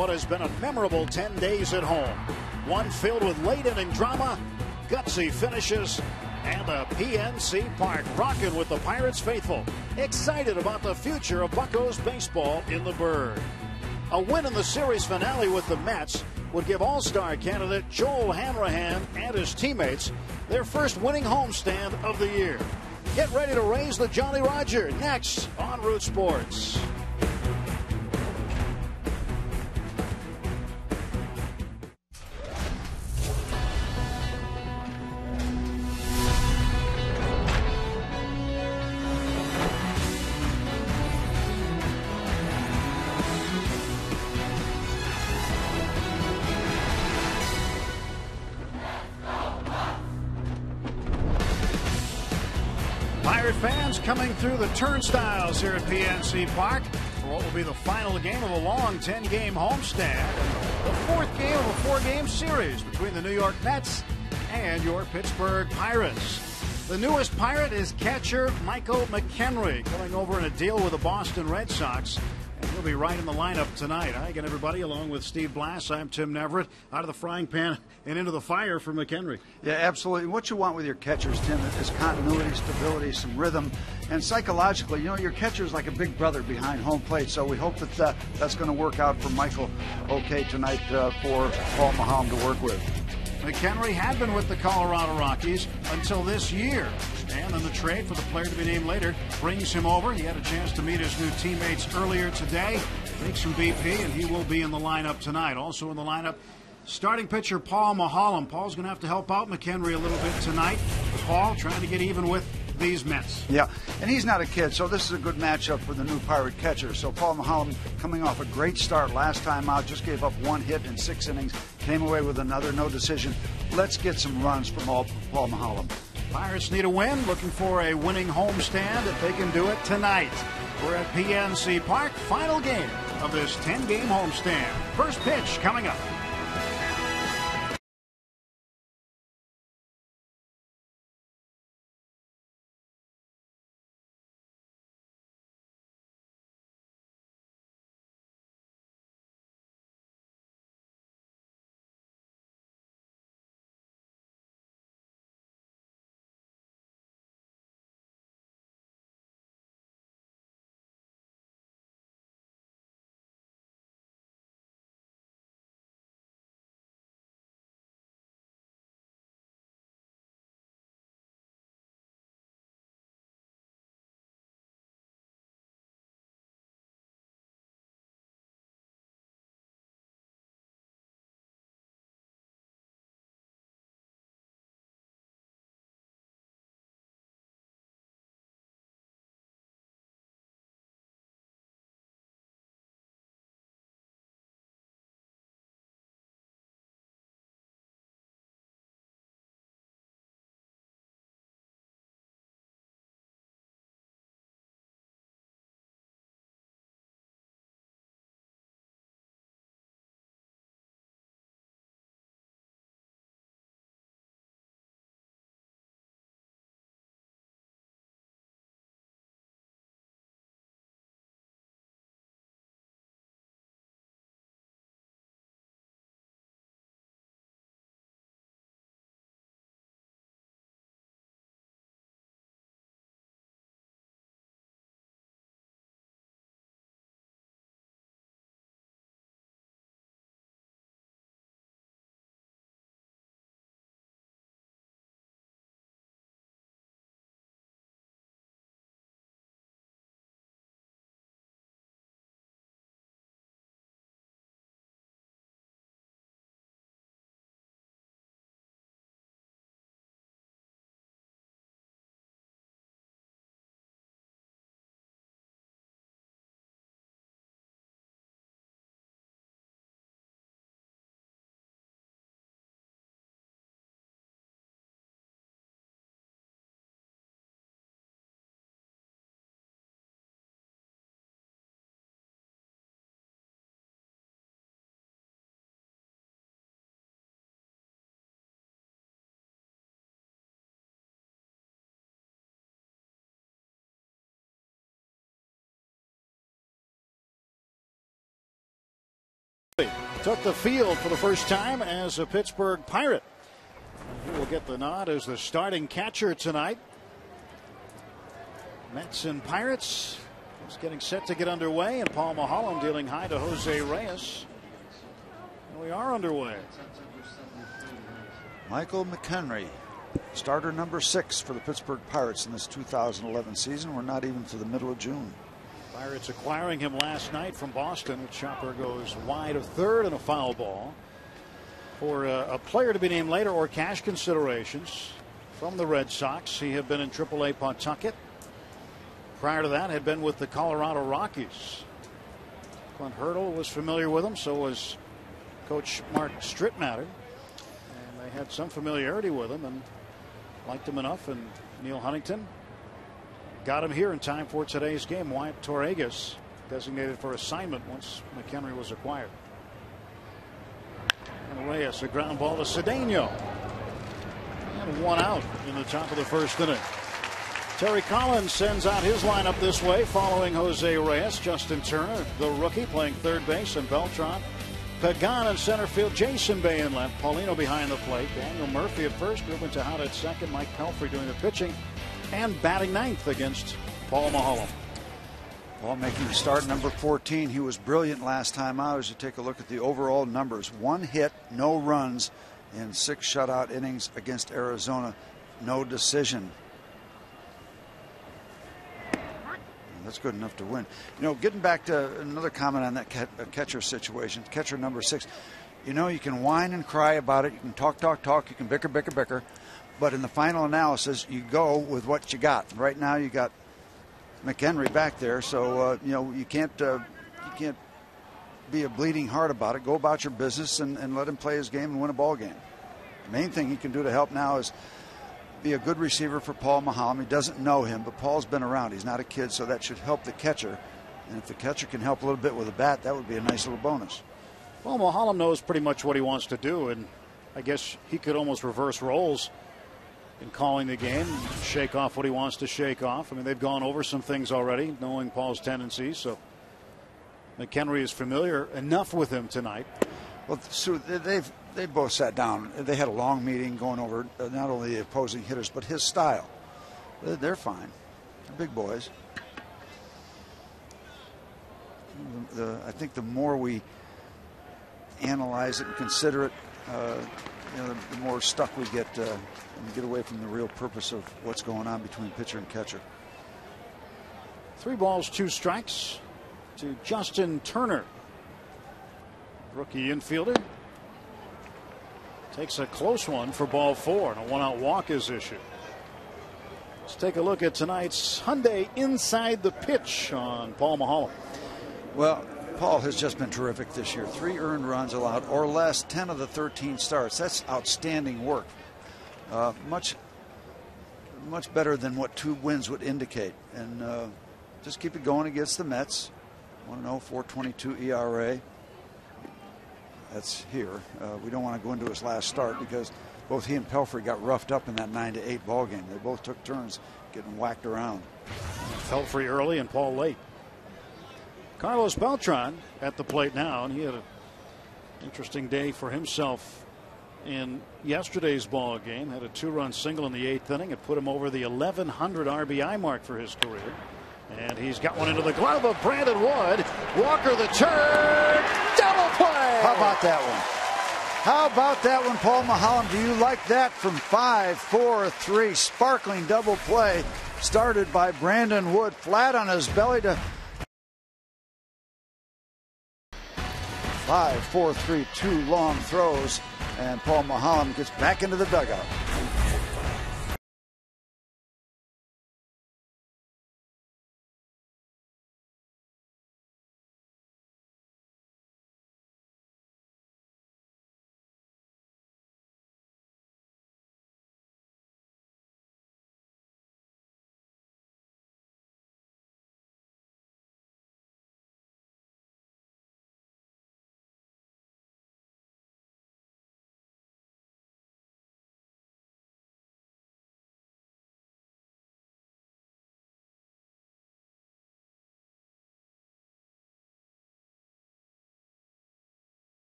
What has been a memorable 10 days at home. One filled with late-inning drama, gutsy finishes, and a PNC Park rocking with the Pirates faithful. Excited about the future of Buccos baseball in the Bird. A win in the series finale with the Mets would give All-Star candidate Joel Hanrahan and his teammates their first winning homestand of the year. Get ready to raise the Jolly Roger next on Root Sports. Pirate fans coming through the turnstiles here at PNC Park for what will be the final game of a long 10-game homestand, the fourth game of a four-game series between the New York Mets and your Pittsburgh Pirates. The newest Pirate is catcher Michael McHenry, coming over in a deal with the Boston Red Sox. And he'll be right in the lineup tonight. Hi again, everybody. Along with Steve Blass, I'm Tim Neverett. Out of the frying pan and into the fire for McHenry. Yeah, absolutely. What you want with your catchers, Tim, is continuity, stability, some rhythm. And psychologically, your catcher is like a big brother behind home plate. So we hope that that's going to work out for Michael okay tonight for Paul Maholm to work with. McHenry had been with the Colorado Rockies until this year. And then the trade for the player to be named later brings him over. He had a chance to meet his new teammates earlier today, take some BP, and he will be in the lineup tonight. Also in the lineup, starting pitcher Paul Maholm. Paul's going to have to help out McHenry a little bit tonight. Paul trying to get even with these Mets. Yeah, and he's not a kid, so this is a good matchup for the new Pirate catcher. So Paul Maholm, coming off a great start last time out, just gave up one hit in 6 innings, came away with another, no decision. Let's get some runs from Paul Maholm. Pirates need a win, looking for a winning homestand if they can do it tonight. We're at PNC Park, final game of this 10-game homestand. First pitch coming up. took the field for the first time as a Pittsburgh Pirate. He will get the nod as the starting catcher tonight. Mets and Pirates is getting set to get underway, and Paul Mulholland dealing high to Jose Reyes. And we are underway. Michael McHenry, starter number 6 for the Pittsburgh Pirates in this 2011 season. We're not even to the middle of June. Pirates acquiring him last night from Boston. Chopper goes wide of third and a foul ball. For a player to be named later or cash considerations from the Red Sox. He had been in AAA Pawtucket. Prior to that, had been with the Colorado Rockies. Clint Hurdle was familiar with him, so was Coach Mark Strittmatter. And they had some familiarity with him and liked him enough. And Neil Huntington got him here in time for today's game. Wyatt Torregas designated for assignment once McHenry was acquired. And Reyes, a ground ball to Cedeno. And 1 out in the top of the first inning. Terry Collins sends out his lineup this way following Jose Reyes. Justin Turner, the rookie, playing third base, and Beltran. Pagan in center field. Jason Bay in left. Paulino behind the plate. Daniel Murphy at first. Ruben Tejada at second. Mike Pelfrey doing the pitching and batting ninth against Paul Mulholland. Paul making start number 14. He was brilliant last time out. As you take a look at the overall numbers, 1 hit, no runs in 6 shutout innings against Arizona. No decision. That's good enough to win. You know, getting back to another comment on that catcher situation, catcher number 6. You know, you can whine and cry about it. You can talk. You can bicker. But in the final analysis, you go with what you got. Right now, you got McHenry back there, so you know you can't be a bleeding heart about it. Go about your business and let him play his game and win a ball game. The main thing he can do to help now is be a good receiver for Paul Mulholland. He doesn't know him, but Paul's been around. He's not a kid, so that should help the catcher. And if the catcher can help a little bit with a bat, that would be a nice little bonus. Well, Mulholland knows pretty much what he wants to do, and I guess he could almost reverse roles in calling the game, shake off what he wants to shake off. I mean, they've gone over some things already, knowing Paul's tendencies, so McHenry is familiar enough with him tonight. Well, so they both sat down. They had a long meeting going over not only the opposing hitters, but his style. They're fine. They're big boys. I think the more we analyze it and consider it, you know, the more stuck we get and get away from the real purpose of what's going on between pitcher and catcher. 3 balls, 2 strikes to Justin Turner. Rookie infielder takes a close one for ball 4, and a 1-out walk is issued. Let's take a look at tonight's Hyundai Inside the Pitch on Paul Mulholland. Well, Paul has just been terrific this year. 3 earned runs allowed or less, 10 of the 13 starts. That's outstanding work. Much better than what 2 wins would indicate. And just keep it going against the Mets. 1-0, 4.22 ERA. That's here. We don't want to go into his last start because both he and Pelfrey got roughed up in that 9-8 ball game. They both took turns getting whacked around. Pelfrey early and Paul late. Carlos Beltran at the plate now, and he had an interesting day for himself in yesterday's ball game. Had a 2-run single in the 8th inning. It put him over the 1,100 RBI mark for his career. And he's got one into the glove of Brandon Wood. Walker the turn. Double play. How about that one? How about that one, Paul Mulholland? Do you like that from 5-4-3? Sparkling double play started by Brandon Wood. Flat on his belly to 5-4-3, 2 long throws. And Paul Mulholland gets back into the dugout.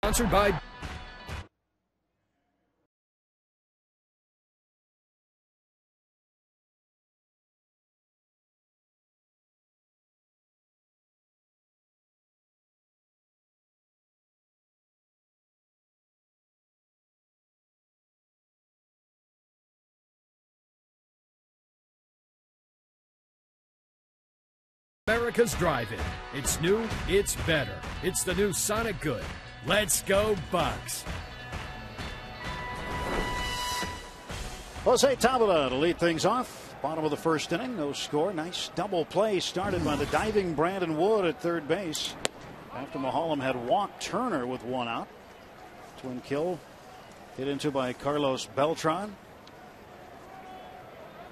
Sponsored by America's Drive-In. It's new, it's better. It's the new Sonic Good. Let's go Bucks. Jose Tabata to lead things off. Bottom of the first inning, no score. Nice double play started by the diving Brandon Wood at third base. After Maholm had walked Turner with one out. Twin kill hit into by Carlos Beltran.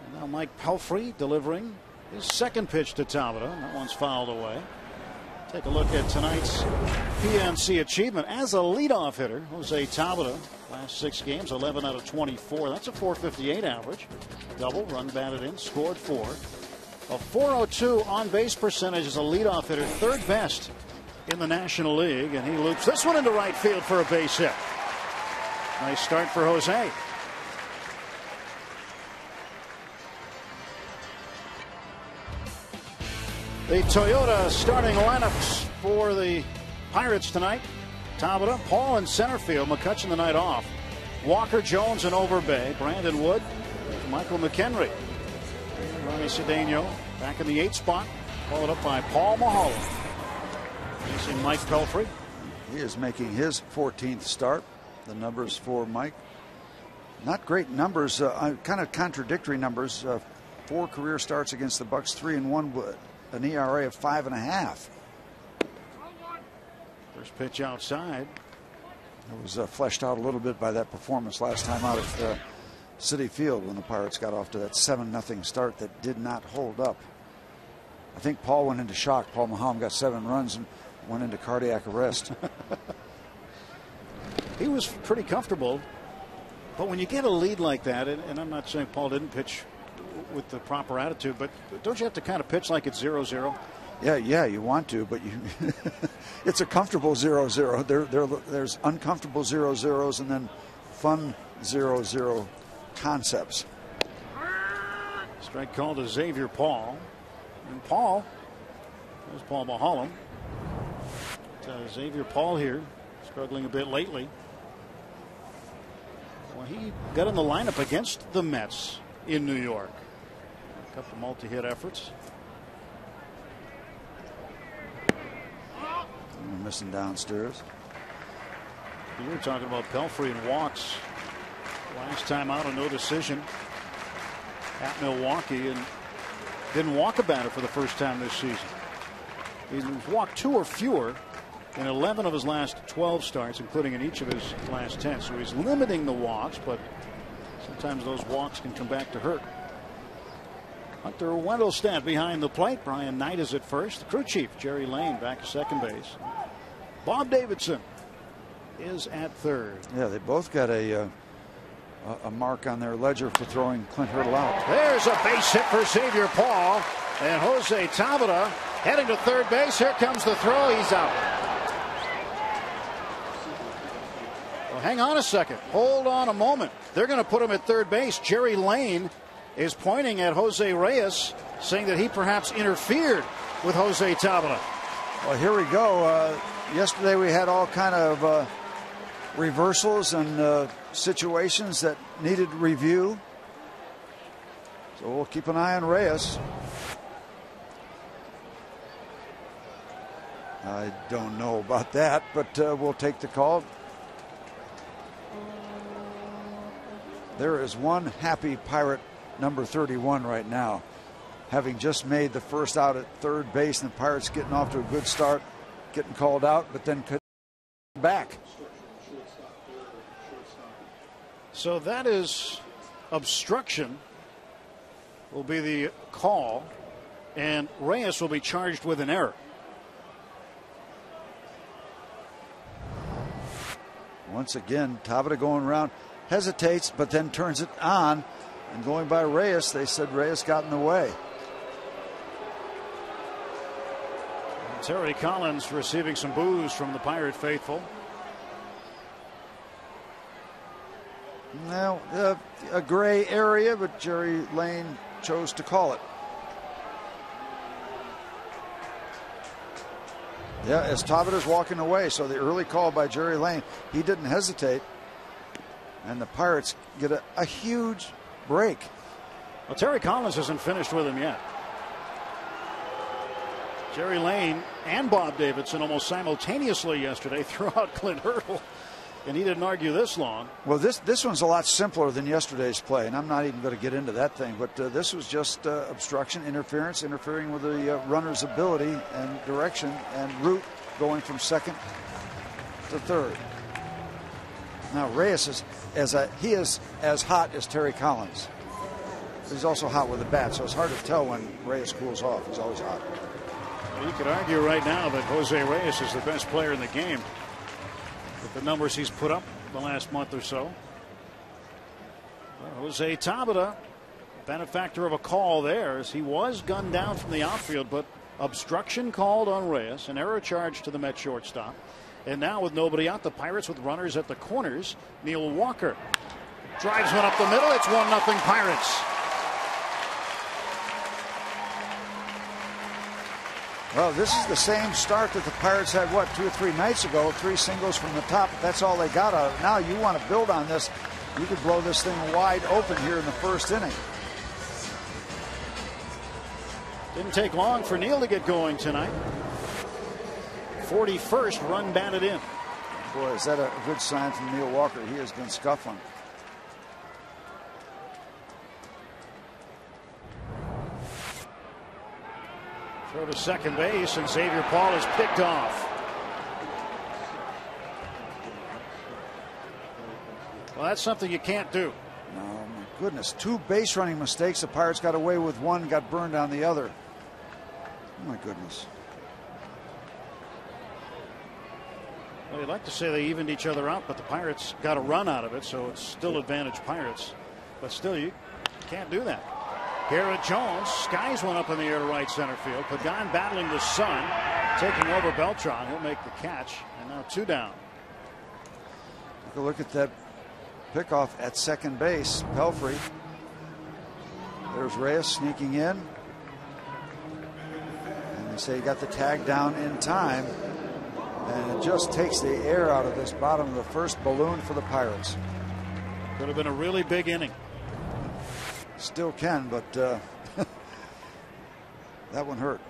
And now Mike Pelfrey delivering his second pitch to Tabata. That one's fouled away. Take a look at tonight's PNC achievement as a leadoff hitter. Jose Tabata, last 6 games, 11 out of 24. That's a .458 average. Double, run batted in, scored 4. A .402 on base percentage as a leadoff hitter, third best in the National League. And he loops this one into right field for a base hit. Nice start for Jose. The Toyota starting lineups for the Pirates tonight. Tabata, Paul in center field. McCutchen the night off. Walker, Jones, and Overbay. Brandon Wood, Michael McHenry. Ronnie Cedeno back in the 8th spot. Followed up by Paul Maholm. Facing Mike Pelfrey. He is making his 14th start. The numbers for Mike, not great numbers, kind of contradictory numbers. 4 career starts against the Bucks, 3 and 1 with an ERA of 5.5. First pitch outside. It was fleshed out a little bit by that performance last time out at Citi Field when the Pirates got off to that 7-0 start that did not hold up. I think Paul went into shock. Paul Maholm got 7 runs and went into cardiac arrest. He was pretty comfortable, but when you get a lead like that, and I'm not saying Paul didn't pitch with the proper attitude, but don't you have to kind of pitch like it's 0-0? Yeah, you want to, but you it's a comfortable 0-0. There's uncomfortable 0-0s and then fun 0-0 concepts. Strike call to Xavier Paul. And Paul, there's Paul Maholm. Xavier Paul here, struggling a bit lately. Well, he got in the lineup against the Mets in New York. A couple multi-hit efforts. We're missing downstairs. You were talking about Pelfrey and walks. Last time out, a no decision at Milwaukee, and didn't walk a batter for the first time this season. He's walked 2 or fewer in 11 of his last 12 starts, including in each of his last 10. So he's limiting the walks, but sometimes those walks can come back to hurt. Hunter Wendelstedt behind the plate. Brian Knight is at first. The crew chief, Jerry Lane, back to second base. Bob Davidson is at third. Yeah, they both got a mark on their ledger for throwing Clint Hurdle out. There's a base hit for Xavier Paul. And Jose Tabata heading to third base. Here comes the throw. He's out. Well, hang on a second. Hold on a moment. They're going to put him at third base. Jerry Lane is pointing at Jose Reyes, saying that he perhaps interfered with Jose Tabata. Well, here we go. Yesterday we had all kind of reversals and situations that needed review. So we'll keep an eye on Reyes. I don't know about that, but we'll take the call. There is one happy Pirate number 31 right now, having just made the first out at third base, and the Pirates getting off to a good start, getting called out, but then couldn't back. So that is obstruction will be the call, and Reyes will be charged with an error. Once again, Tabata going around, hesitates, but then turns it on. And going by Reyes, they said Reyes got in the way. Terry Collins receiving some boos from the Pirate faithful. Now, a gray area, but Jerry Lane chose to call it. Yeah, as Tabata's walking away, so the early call by Jerry Lane, he didn't hesitate. And the Pirates get a huge break. Well, Terry Collins isn't finished with him yet. Jerry Lane and Bob Davidson almost simultaneously yesterday threw out Clint Hurdle, and he didn't argue this long. Well, this one's a lot simpler than yesterday's play, and I'm not even going to get into that thing, but this was just obstruction, interference, interfering with the runner's ability and direction and route going from second to third. Now, Reyes is he is as hot as Terry Collins. He's also hot with the bat, so it's hard to tell when Reyes cools off. He's always hot. Well, you could argue right now that Jose Reyes is the best player in the game with the numbers he's put up the last month or so. Well, Jose Tabata, benefactor of a call there, as he was gunned down from the outfield, but obstruction called on Reyes, an error charge to the Met shortstop. And now with nobody out, the Pirates with runners at the corners. Neil Walker drives one up the middle. It's 1-0 Pirates. Well, this is the same start that the Pirates had, 2 or 3 nights ago. 3 singles from the top. That's all they got out of it. Now you want to build on this. You could blow this thing wide open here in the first inning. Didn't take long for Neil to get going tonight. 41st run batted in. Boy, is that a good sign from Neil Walker. He has been scuffling. Throw to second base, and Xavier Paul is picked off. Well, that's something you can't do. Oh, my goodness. 2 base running mistakes. The Pirates got away with one, got burned on the other. Oh, my goodness. Well, you'd like to say they evened each other out, but the Pirates got a run out of it, so it's still advantage Pirates. But still, you can't do that. Garrett Jones skies one up in the air to right center field. Pagan battling the sun, taking over Beltran. He'll make the catch, and now 2 down. Take a look at that pickoff at second base. Pelfrey. There's Reyes sneaking in. And they say he got the tag down in time. And it just takes the air out of this bottom of the first balloon for the Pirates. Could have been a really big inning. Still can, but that one hurt.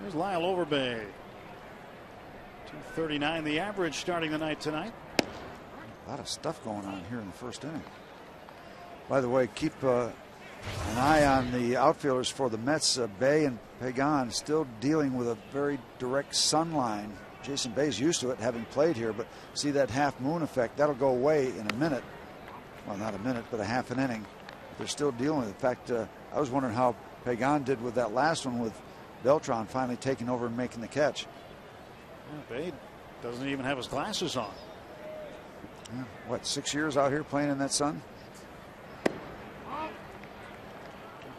There's Lyle Overbay. 239 the average starting the night tonight. A lot of stuff going on here in the first inning. By the way, keep an eye on the outfielders for the Mets. Bay and Pagan still dealing with a very direct sun line. Jason Bay's used to it, having played here, but see that half moon effect, that'll go away in a minute. Well, not a minute, but a half an inning. They're still dealing with it. In fact, I was wondering how Pagan did with that last one, with Beltran finally taking over and making the catch. Yeah, Bay doesn't even have his glasses on. Yeah, what, 6 years out here playing in that sun?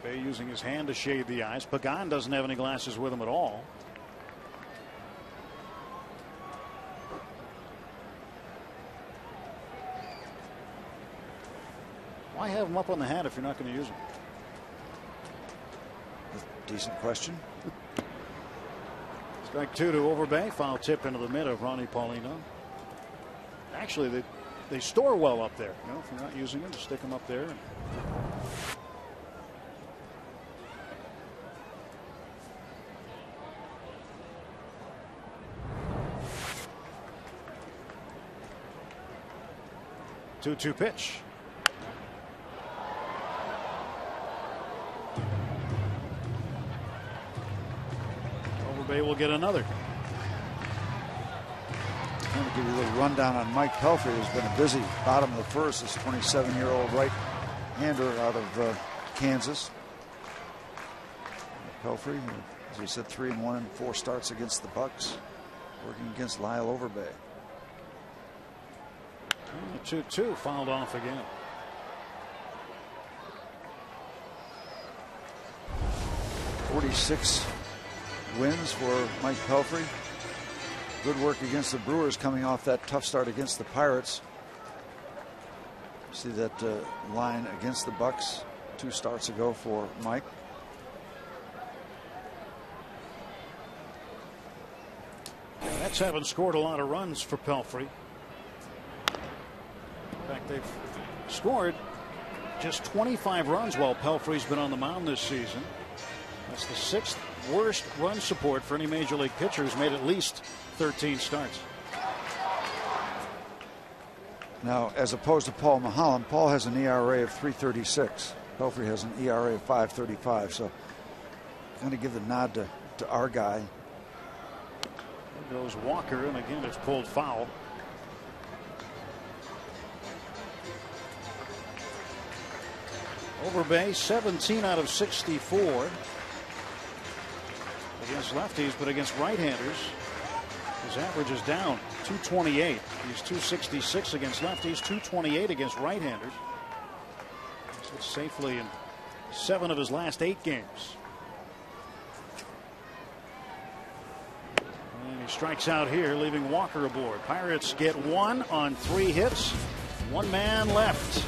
Bay using his hand to shade the eyes. Pagan doesn't have any glasses with him at all. Why have them up on the hat if you're not going to use them? Decent question. Strike 2 to Overbay. Foul tip into the mid of Ronnie Paulino. Actually, they store well up there. You know, if you're not using them, just stick them up there. Two pitch. Overbay will get another. I'm going to give you a little rundown on Mike Pelfrey, who's been a busy bottom of the first. This 27-year-old right-hander out of Kansas. Pelfrey, as we said, 3-1 in 4 starts against the Bucks, working against Lyle Overbay. 2-2 fouled off again. .46 wins for Mike Pelfrey. good work against the Brewers coming off that tough start against the Pirates. See that line against the Bucks 2 starts ago for Mike. Mets haven't scored a lot of runs for Pelfrey. In fact, they've scored just 25 runs while Pelfrey's been on the mound this season. That's the 6th worst run support for any major league pitcher who's made at least 13 starts. Now, as opposed to Paul Maholm, Paul has an ERA of 3.36. Pelfrey has an ERA of 5.35. So, going to give the nod to our guy. There goes Walker, and again it's pulled foul. Over base 17 out of 64 against lefties, but against right-handers his average is down 228. He's 266 against lefties, 228 against right-handers. Sits safely in 7 of his last 8 games. And he strikes out here, leaving Walker aboard. Pirates get 1 on 3 hits. 1 man left.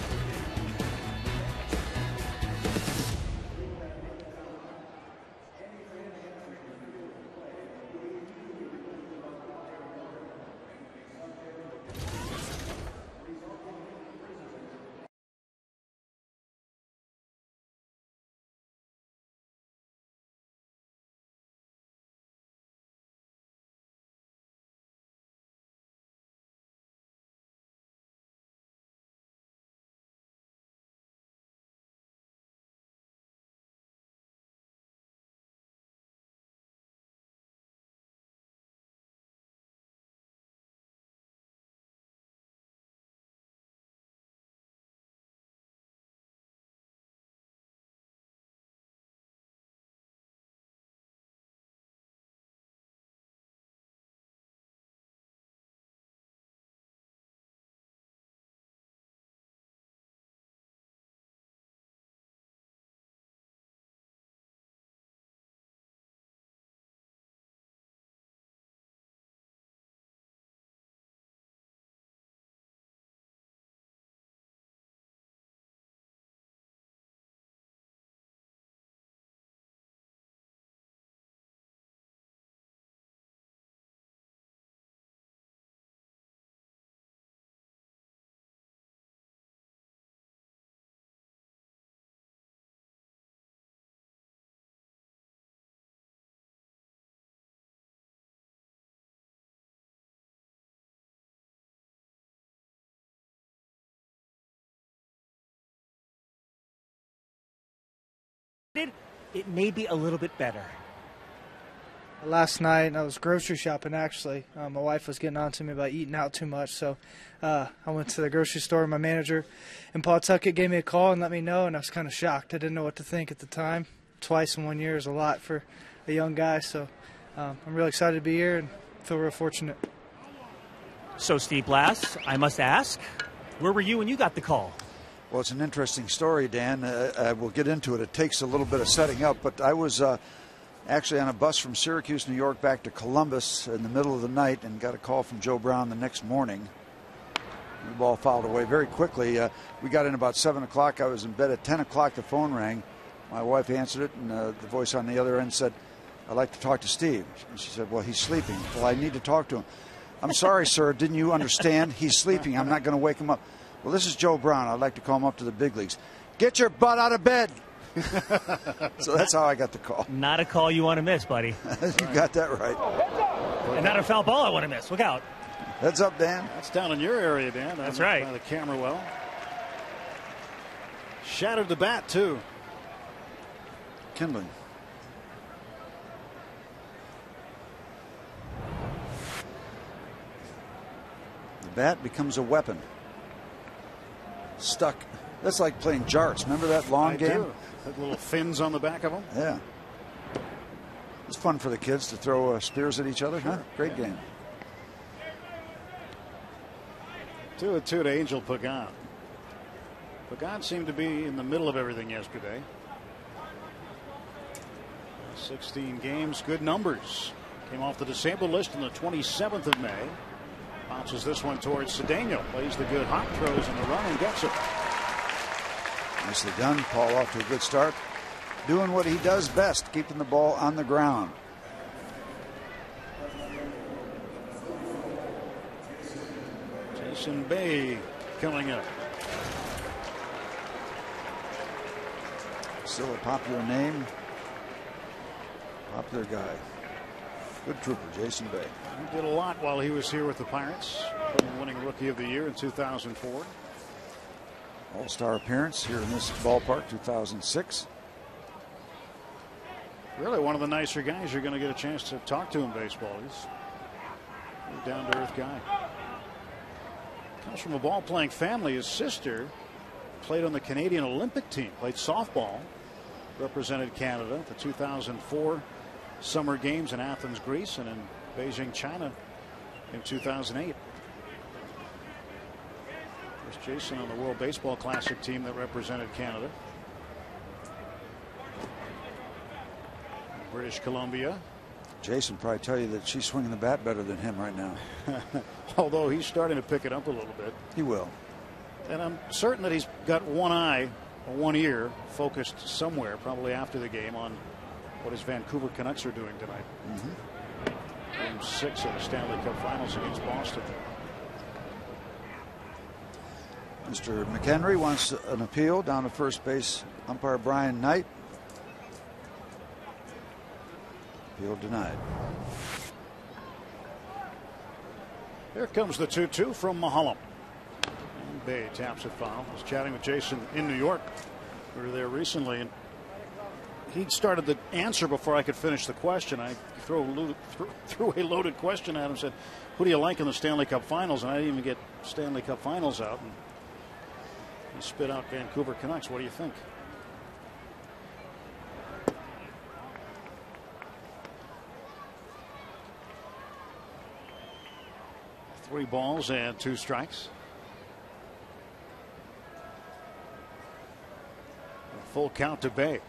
It may be a little bit better. Last night I was grocery shopping actually. My wife was getting on to me about eating out too much, so I went to the grocery store. My manager in Pawtucket gave me a call and let me know, and I was kind of shocked. I didn't know what to think at the time. Twice in 1 year is a lot for a young guy, so I'm really excited to be here and feel real fortunate. So Steve Blass, I must ask, where were you when you got the call? Well, it's an interesting story, Dan. We'll get into it. It takes a little bit of setting up, but I was actually on a bus from Syracuse, New York, back to Columbus in the middle of the night and got a call from Joe Brown the next morning. The ball fouled away very quickly. We got in about 7 o'clock. I was in bed at 10 o'clock. The phone rang. My wife answered it, and the voice on the other end said, "I'd like to talk to Steve." And she said, "Well, he's sleeping." "Well, I need to talk to him." "I'm sorry, sir. Didn't you understand? He's sleeping. I'm not going to wake him up." "Well, this is Joe Brown. I'd like to call him up to the big leagues." "Get your butt out of bed." So that's how I got the call. Not a call you want to miss, buddy. You got that right. And not a foul ball I want to miss. Look out. Heads up, Dan. That's down in your area, Dan. That's right. By the camera well. Shattered the bat, too. Kindling. The bat becomes a weapon. Stuck. That's like playing jarts. Remember that long game? Do. Had little fins on the back of them. Yeah. It's fun for the kids to throw spears at each other, huh? Great game. 2-2 to Angel Pagan. Pagan seemed to be in the middle of everything yesterday. 16 games, good numbers. Came off the disabled list on the 27th of May. Bounces this one towards Cedeno. Plays the good hop, throws in the run, and gets it. Nicely done. Paul off to a good start. Doing what he does best, keeping the ball on the ground. Jason Bay coming up. Still a popular name. Popular guy. Good trooper, Jason Bay. He did a lot while he was here with the Pirates. Winning Rookie of the Year in 2004. All-star appearance here in this ballpark, 2006. Really one of the nicer guys you're going to get a chance to talk to in baseball. He's a down-to-earth guy. Comes from a ball-playing family. His sister played on the Canadian Olympic team, played softball, represented Canada at the 2004 Summer Games in Athens, Greece, and in Beijing, China in 2008. There's Jason on the World Baseball Classic team that represented Canada. British Columbia. Jason probably tell you that she's swinging the bat better than him right now. Although he's starting to pick it up a little bit. He will. And I'm certain that he's got one eye or one ear focused somewhere, probably after the game, on what his Vancouver Canucks are doing tonight. Game 6 of the Stanley Cup Finals against Boston. Mr. McHenry wants an appeal down to first base. Umpire Brian Knight. Appeal denied. Here comes the 2-2 from Mahalam. And Bay taps it foul. I was chatting with Jason in New York. We were there recently, and he started the answer before I could finish the question. I threw a loaded question at him, said, who do you like in the Stanley Cup Finals? And I didn't even get Stanley Cup Finals out. And he spit out Vancouver Canucks. What do you think? Three balls and two strikes. A full count to Bay.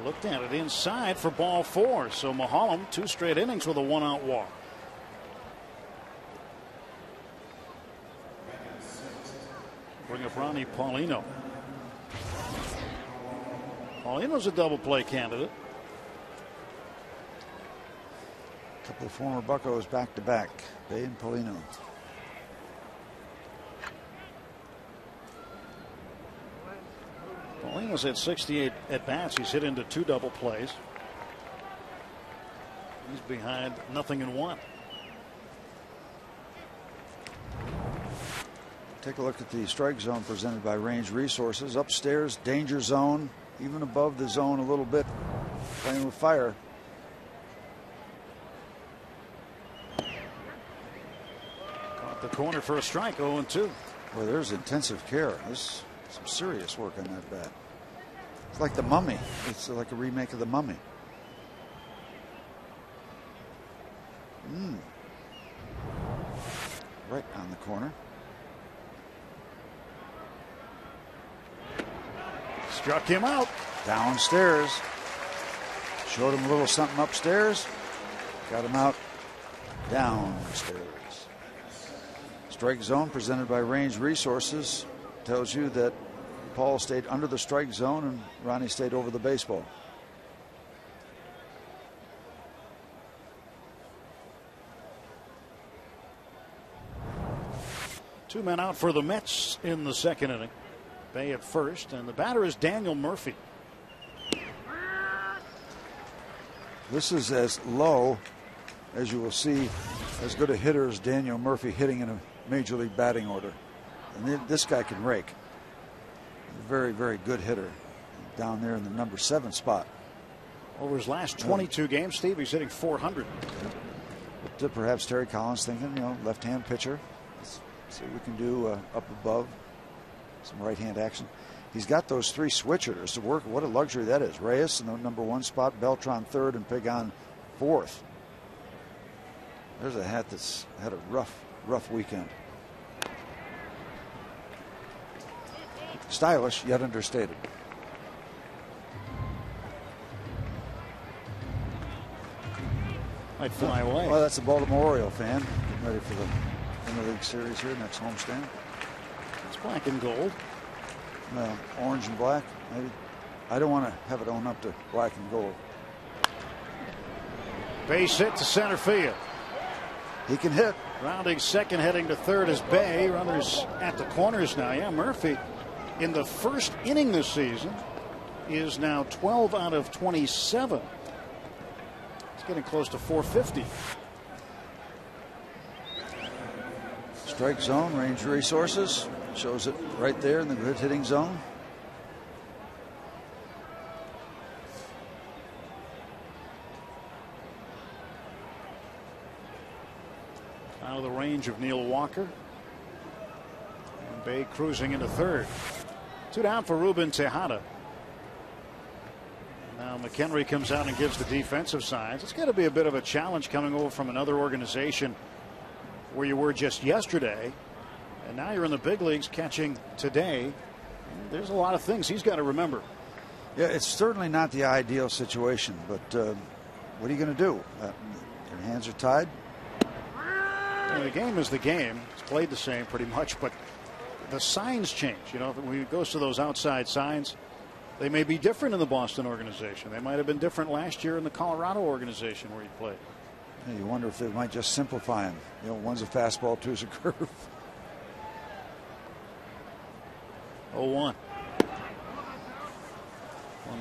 Looked at it inside for ball 4. So Mahalam, 2 straight innings with a 1-out walk. Bring up Ronnie Paulino. Paulino's a double play candidate. A couple of former Buccos back to back, Bay and Paulino. Paulino's had 68 at bats. He's hit into 2 double plays. He's behind 0-1. Take a look at the strike zone presented by Range Resources. Upstairs, danger zone, even above the zone a little bit, playing with fire. Caught the corner for a strike, 0-2. Well, there's intensive care. There's some serious work on that bat. It's like The Mummy. It's like a remake of The Mummy. Right on the corner. Struck him out. Downstairs. Showed him a little something upstairs. Got him out downstairs. Strike zone presented by Range Resources tells you that Paul stayed under the strike zone and Ronnie stayed over the baseball. Two men out for the Mets in the second inning. Bay at first, and the batter is Daniel Murphy. This is as low as you will see as good a hitter as Daniel Murphy hitting in a major league batting order. And this guy can rake. Very, very good hitter down there in the number 7 spot. Over his last 22 games, Steve, he's hitting 400. But perhaps Terry Collins thinking, left-hand pitcher. Let's see what we can do up above. Some right-hand action. He's got those 3 switch hitters to work. What a luxury that is. Reyes in the number 1 spot, Beltran 3rd, and Pagan 4th. There's a hat that's had a rough weekend. Stylish, yet understated. Might fly away. Well, that's a Baltimore Oriole fan getting ready for the interleague series here, next homestand. It's black and gold. Orange and black, maybe. I don't want to have it own up to black and gold. Base hit to center field. He can hit. Rounding second, heading to third is Bay. Runners at the corners now. Yeah, Murphy in the first inning this season is now 12 out of 27. It's getting close to 450. Strike zone, Ranger Resources. Shows it right there in the good hitting zone. Out of the range of Neil Walker. And Bay cruising into third. 2 down for Ruben Tejada. Now McHenry comes out and gives the defensive signs. It's got to be a bit of a challenge coming over from another organization where you were just yesterday. And now you're in the big leagues catching today. There's a lot of things he's got to remember. Yeah, it's certainly not the ideal situation, but what are you going to do? Your hands are tied. And the game is the game. It's played the same pretty much, but the signs change. You know, when it goes to those outside signs, they may be different in the Boston organization. They might have been different last year in the Colorado organization where he played. Yeah, you wonder if they might just simplify them. You know, one's a fastball, two's a curve. 0-1. 1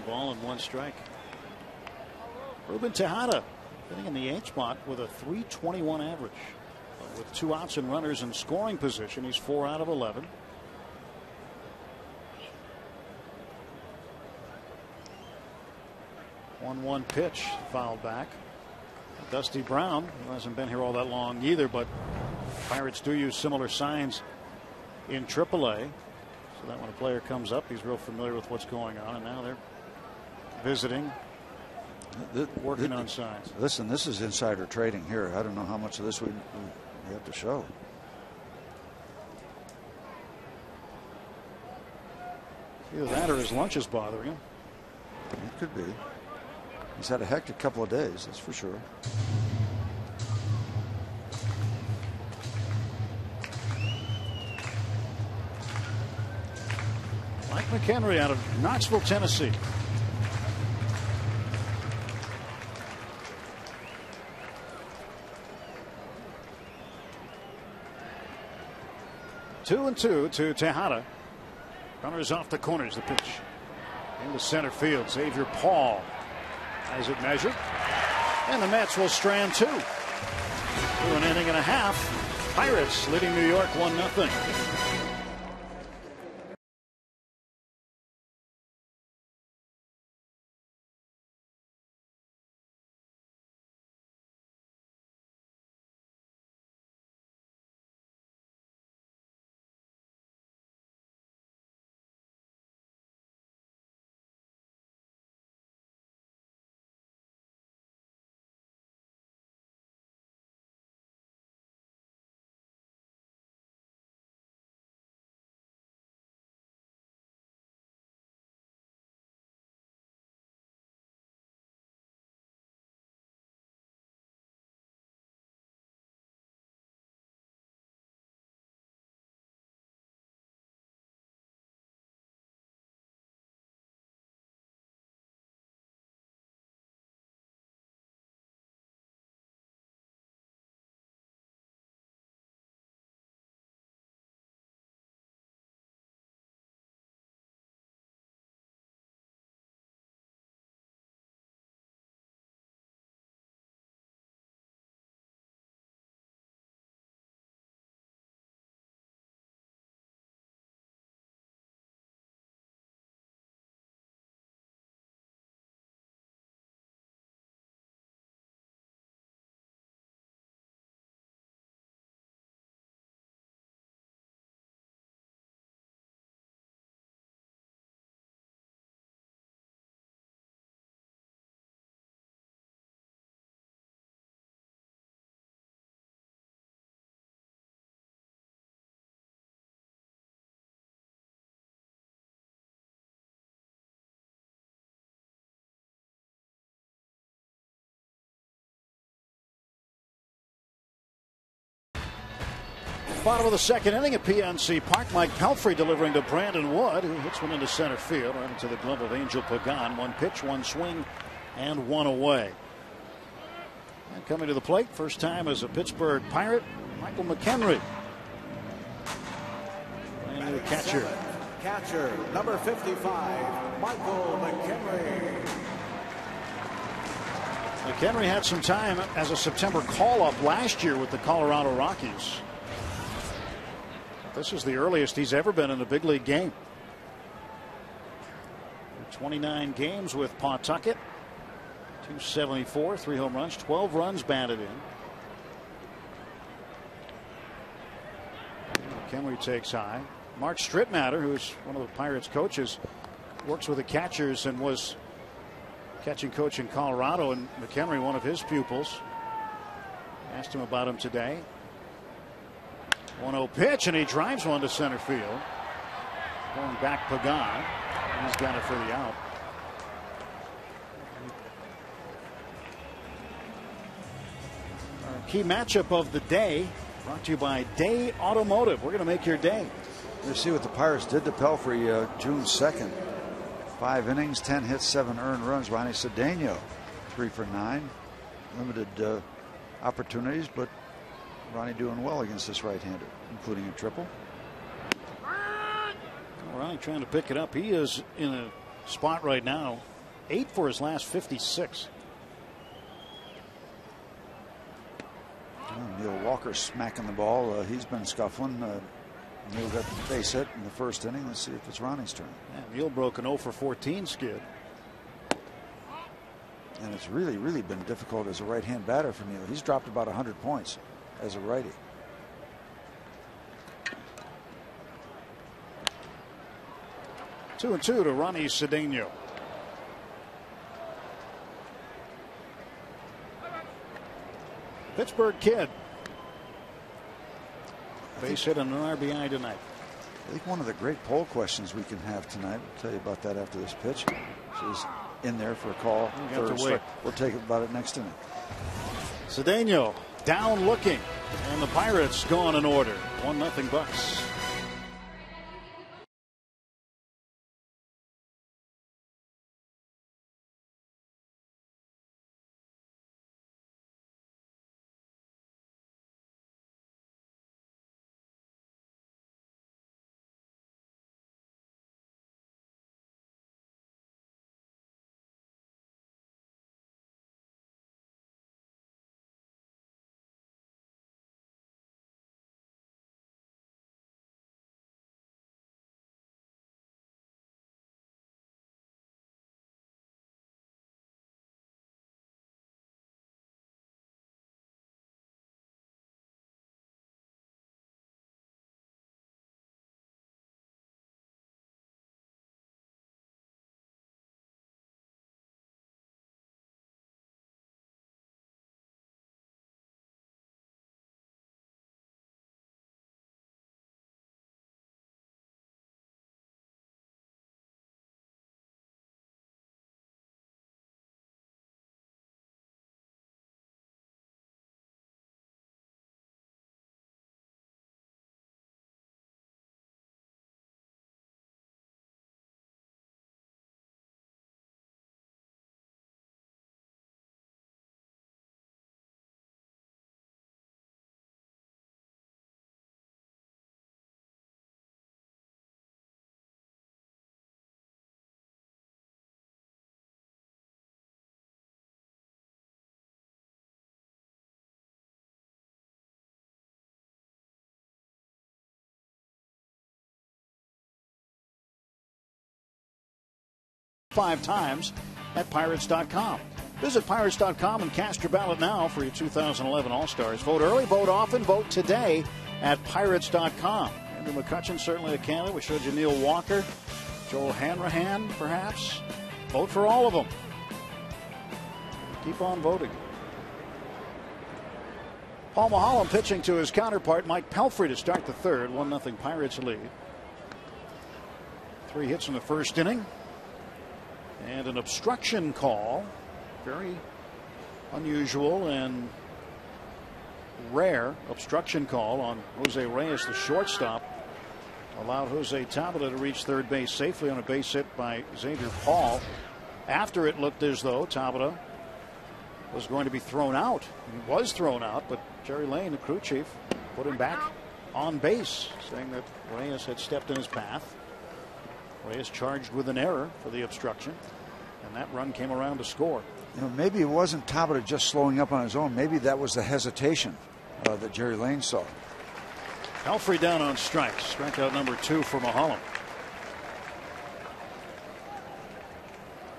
ball and 1 strike. Ruben Tejada hitting in the 8th spot with a .321 average. With 2 outs and runners in scoring position, he's 4 out of 11. One pitch fouled back. Dusty Brown, who hasn't been here all that long either, but Pirates do use similar signs in AAA. So that when a player comes up, he's real familiar with what's going on, and now they're visiting, working on signs. Listen, this is insider trading here. I don't know how much of this we have to show. Either that or his lunch is bothering him. It could be. He's had a hectic couple of days, that's for sure. Mike McHenry out of Knoxville, Tennessee. Two and 2 to Tejada. Runners off the corners. The pitch into center field. Xavier Paul has it measured, and the Mets will strand 2. 2 an inning and a half. Pirates leading New York 1-0. Bottom of the second inning at PNC Park. Mike Pelfrey delivering to Brandon Wood, who hits one into center field, right into the glove of Angel Pagan. One pitch, one swing, and one away. And coming to the plate, first time as a Pittsburgh Pirate, Michael McHenry. And the catcher. Catcher, number 55, Michael McHenry. McHenry had some time as a September call-up last year with the Colorado Rockies. This is the earliest he's ever been in a big league game. 29 games with Pawtucket. 274, 3 home runs, 12 runs batted in. McHenry takes high. Mark Strittmatter, who's one of the Pirates' coaches, works with the catchers and was catching coach in Colorado, and McHenry, one of his pupils. Asked him about him today. 1-0 pitch, and he drives one to center field. Going back Pagan. He's got it for the out. Our key matchup of the day brought to you by Day Automotive. We're going to make your day. You see what the Pirates did to Pelfrey June 2nd. 5 innings, 10 hits, 7 earned runs. Ronnie Cedeno, 3 for 9. Limited opportunities, but Ronnie doing well against this right-hander, including a triple. Ronnie trying to pick it up. He is in a spot right now, 8 for his last 56. Neil Walker smacking the ball. He's been scuffling. Neil got the base hit in the first inning. Let's see if it's Ronnie's turn. Yeah, Neil broke an 0 for 14 skid. And it's really been difficult as a right-hand batter for Neil. He's dropped about 100 points as a righty. 2-2 to Ronnie Cedeno. Pittsburgh kid. Base hit and an RBI tonight. I think one of the great poll questions we can have tonight, we'll tell you about that after this pitch. She's in there for a call. We'll take it about it next inning. Cedeno down looking, and the Pirates gone in order. 1-0 Bucks. Five times at Pirates.com. Visit Pirates.com and cast your ballot now for your 2011 All-Stars. Vote early, vote often, vote today at Pirates.com. Andrew McCutcheon, certainly a candidate. We showed you Neil Walker, Joel Hanrahan, perhaps. Vote for all of them. Keep on voting. Paul Maholm pitching to his counterpart, Mike Pelfrey, to start the third. 1-0 Pirates lead. 3 hits in the first inning. And an obstruction call. Very unusual and rare obstruction call on Jose Reyes, the shortstop. Allowed Jose Tabata to reach third base safely on a base hit by Xavier Paul. After it looked as though Tabata was going to be thrown out. He was thrown out, but Jerry Lane, the crew chief, put him back on base, saying that Reyes had stepped in his path. Reyes charged with an error for the obstruction, and that run came around to score. You know, maybe it wasn't Tabata just slowing up on his own. Maybe that was the hesitation that Jerry Lane saw. Pelfrey down on strikes. Strikeout number 2 for Mahalam.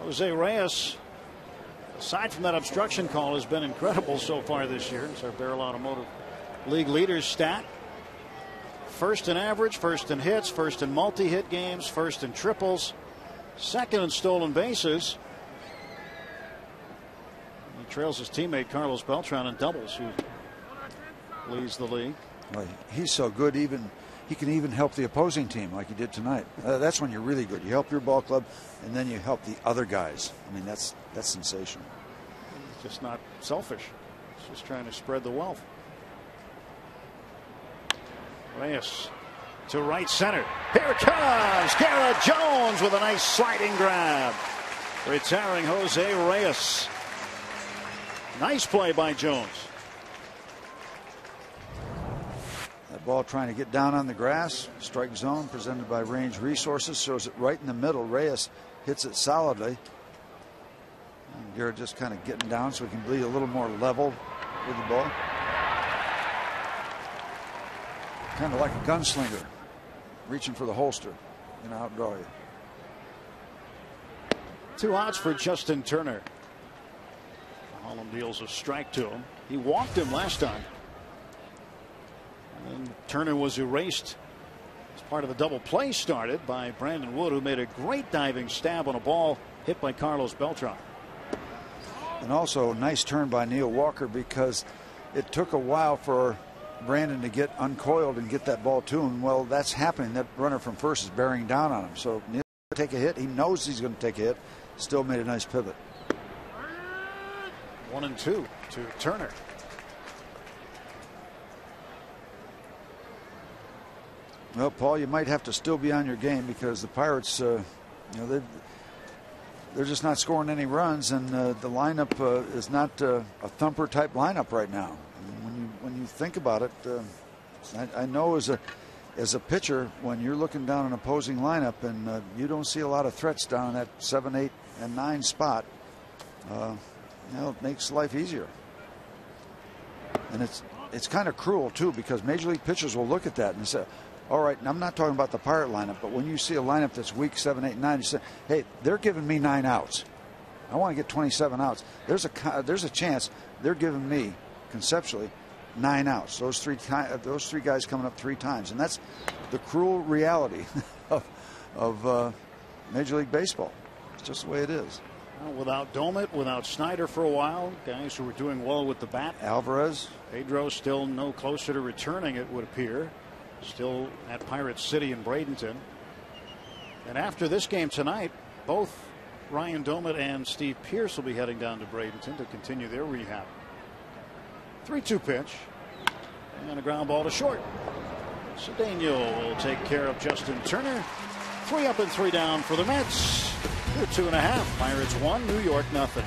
Jose Reyes, aside from that obstruction call, has been incredible so far this year. It's our Barrel Automotive League leaders stat. First in average, first in hits, first in multi-hit games, first in triples, second in stolen bases. He trails his teammate Carlos Beltran in doubles, who leads the league. Well, he's so good, even he can even help the opposing team like he did tonight. That's when you're really good. You help your ball club, and then you help the other guys. I mean, that's sensational. He's just not selfish. He's just trying to spread the wealth. Reyes to right center. Here comes Garrett Jones with a nice sliding grab, retiring Jose Reyes. Nice play by Jones. That ball trying to get down on the grass. Strike zone presented by Range Resources. Shows it right in the middle. Reyes hits it solidly. And Garrett just kind of getting down so he can be a little more level with the ball. Kind of like a gunslinger reaching for the holster. And outdraw you. 2 outs for Justin Turner. Mahalam deals a strike to him. He walked him last time. And Turner was erased as part of a double play started by Brandon Wood, who made a great diving stab on a ball hit by Carlos Beltran. And also a nice turn by Neil Walker, because it took a while for Brandon to get uncoiled and get that ball to him. Well, that's happening. That runner from first is bearing down on him. So Neil take a hit. He knows he's going to take a hit. Still made a nice pivot. 1-2 to Turner. Well, Paul, you might have to still be on your game, because the Pirates, you know, they're just not scoring any runs, and the lineup is not a thumper type lineup right now. And when you think about it, I know as a pitcher, when you're looking down an opposing lineup and you don't see a lot of threats down in that 7, 8, and 9 spot, you know, it makes life easier. And it's kind of cruel too, because major league pitchers will look at that and say, all right, and I'm not talking about the Pirate lineup, but when you see a lineup that's weak 7, 8, 9, you say, hey, they're giving me 9 outs. I want to get 27 outs. There's a chance they're giving me, conceptually, 9 outs. Those three guys coming up 3 times, and that's the cruel reality of Major League Baseball. It's just the way it is. Well, without Domit, without Snyder for a while, guys who were doing well with the bat. Alvarez. Pedro still no closer to returning, it would appear. Still at Pirate City in Bradenton. And after this game tonight, both Ryan Domit and Steve Pearce will be heading down to Bradenton to continue their rehab. 3-2 pitch. And a ground ball to short. Cedeno will take care of Justin Turner. 3 up and 3 down for the Mets. They're 2.5. Pirates 1, New York nothing.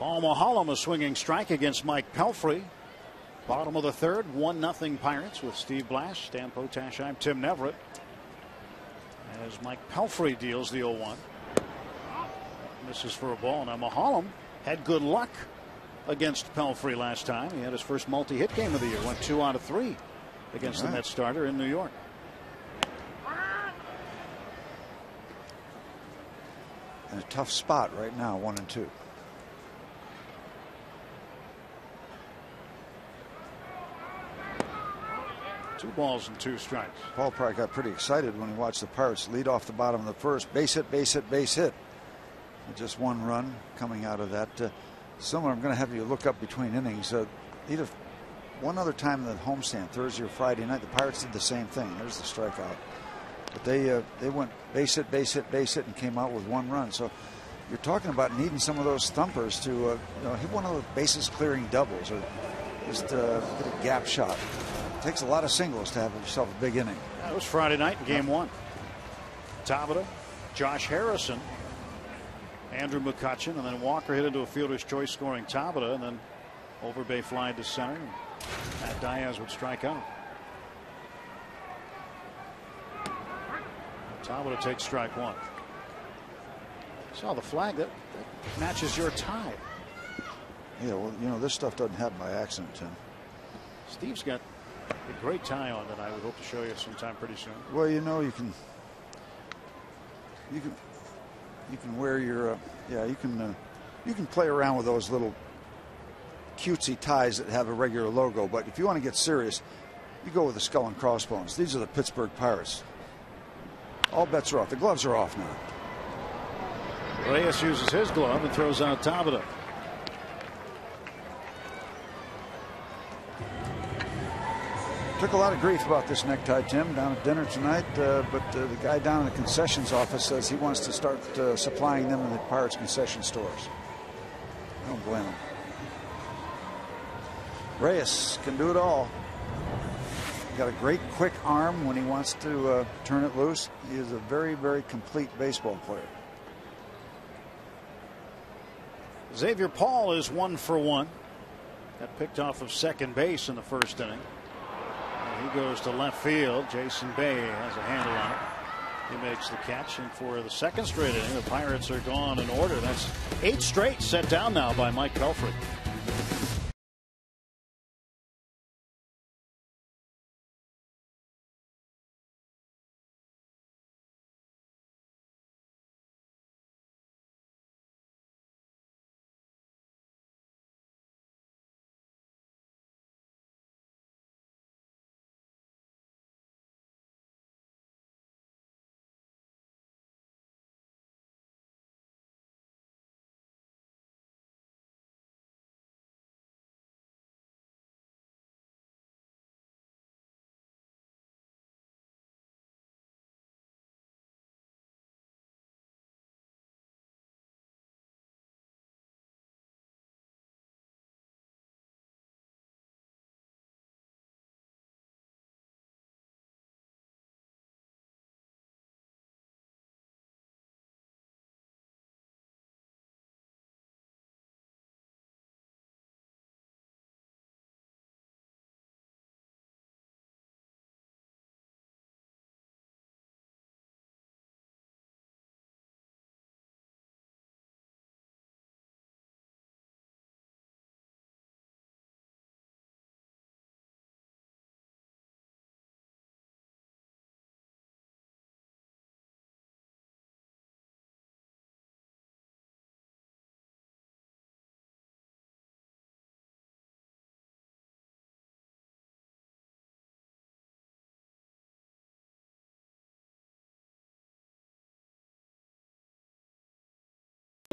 Paul Mahallam a swinging strike against Mike Pelfrey. Bottom of the third, 1-0 Pirates with Steve Blass, Stan Potash, I'm Tim Neverett. As Mike Pelfrey deals the 0-1. Misses for a ball. Now Mahallam had good luck against Pelfrey last time. He had his first multi-hit game of the year. Went 2 out of 3 against the Mets starter in New York. In a tough spot right now, 1-2. Two balls and 2 strikes. Paul probably got pretty excited when he watched the Pirates lead off the bottom of the first. Base hit, base hit, base hit. Just 1 run coming out of that. Similar, I'm going to have you look up between innings. Either one other time in the homestand, Thursday or Friday night, the Pirates did the same thing. There's the strikeout. But they went base hit, base hit, base hit, and came out with 1 run. So you're talking about needing some of those thumpers to hit one of those bases clearing doubles or just get a gap shot. It takes a lot of singles to have yourself a big inning. That was Friday night in Game 1. Tabata, Josh Harrison, Andrew McCutchen, and then Walker hit into a fielder's choice scoring Tabata, and then overbay fly to center. Matt Diaz would strike out. Tabata takes strike 1. Saw the flag that matches your tie. Yeah, well, this stuff doesn't happen by accident, Tim. Steve's got a great tie on that I would hope to show you sometime pretty soon. Well, you can wear your you can play around with those little cutesy ties that have a regular logo, but if you want to get serious, you go with the skull and crossbones. These are the Pittsburgh Pirates. All bets are off. The gloves are off now. Reyes uses his glove and throws out Tabata. Took a lot of grief about this necktie, Tim, down at dinner tonight, but the guy down in the concessions office says he wants to start supplying them in the Pirates concession stores. I don't blame him. Reyes can do it all. Got a great quick arm when he wants to turn it loose. He is a very, very complete baseball player. Xavier Paul is 1 for 1. Got picked off of second base in the first inning. And he goes to left field. Jason Bay has a handle on it. He makes the catch, and for the second straight inning, the Pirates are gone in order. That's 8 straight set down now by Mike Pelfrey.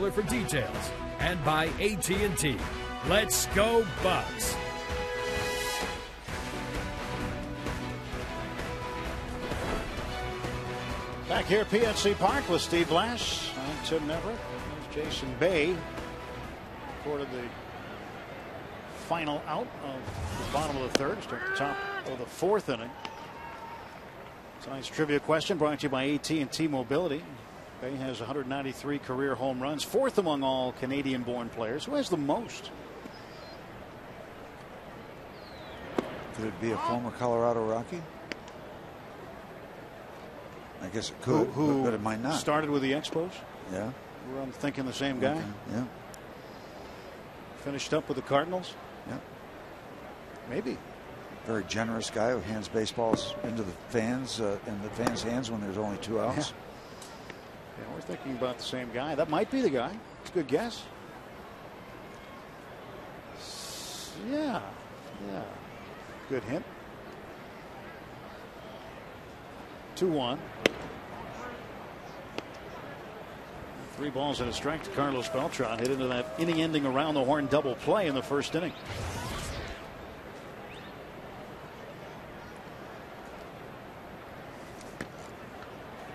For details, and by AT&T. Let's go Bucks. Back here at PNC Park with Steve Blass. I'm Tim Neverett. There's Jason Bay. Recorded the final out of the bottom of the third. Start the top of the fourth inning. Tonight's trivia question brought to you by AT&T Mobility. Bay has 193 career home runs, fourth among all Canadian-born players. Who has the most? Could it be a former Colorado Rocky? I guess it could, but it might not. Started with the Expos? Yeah. I'm thinking the same guy. Okay. Yeah. Finished up with the Cardinals? Yeah. Maybe. Very generous guy who hands baseballs into the fans, in the fans' hands when there's only 2 outs. Yeah, we're thinking about the same guy. That might be the guy. It's a good guess. Yeah. Yeah. Good hint. 2-1. 3 balls and a strike to Carlos Beltran. Hit into that inning-ending around the horn double play in the first inning.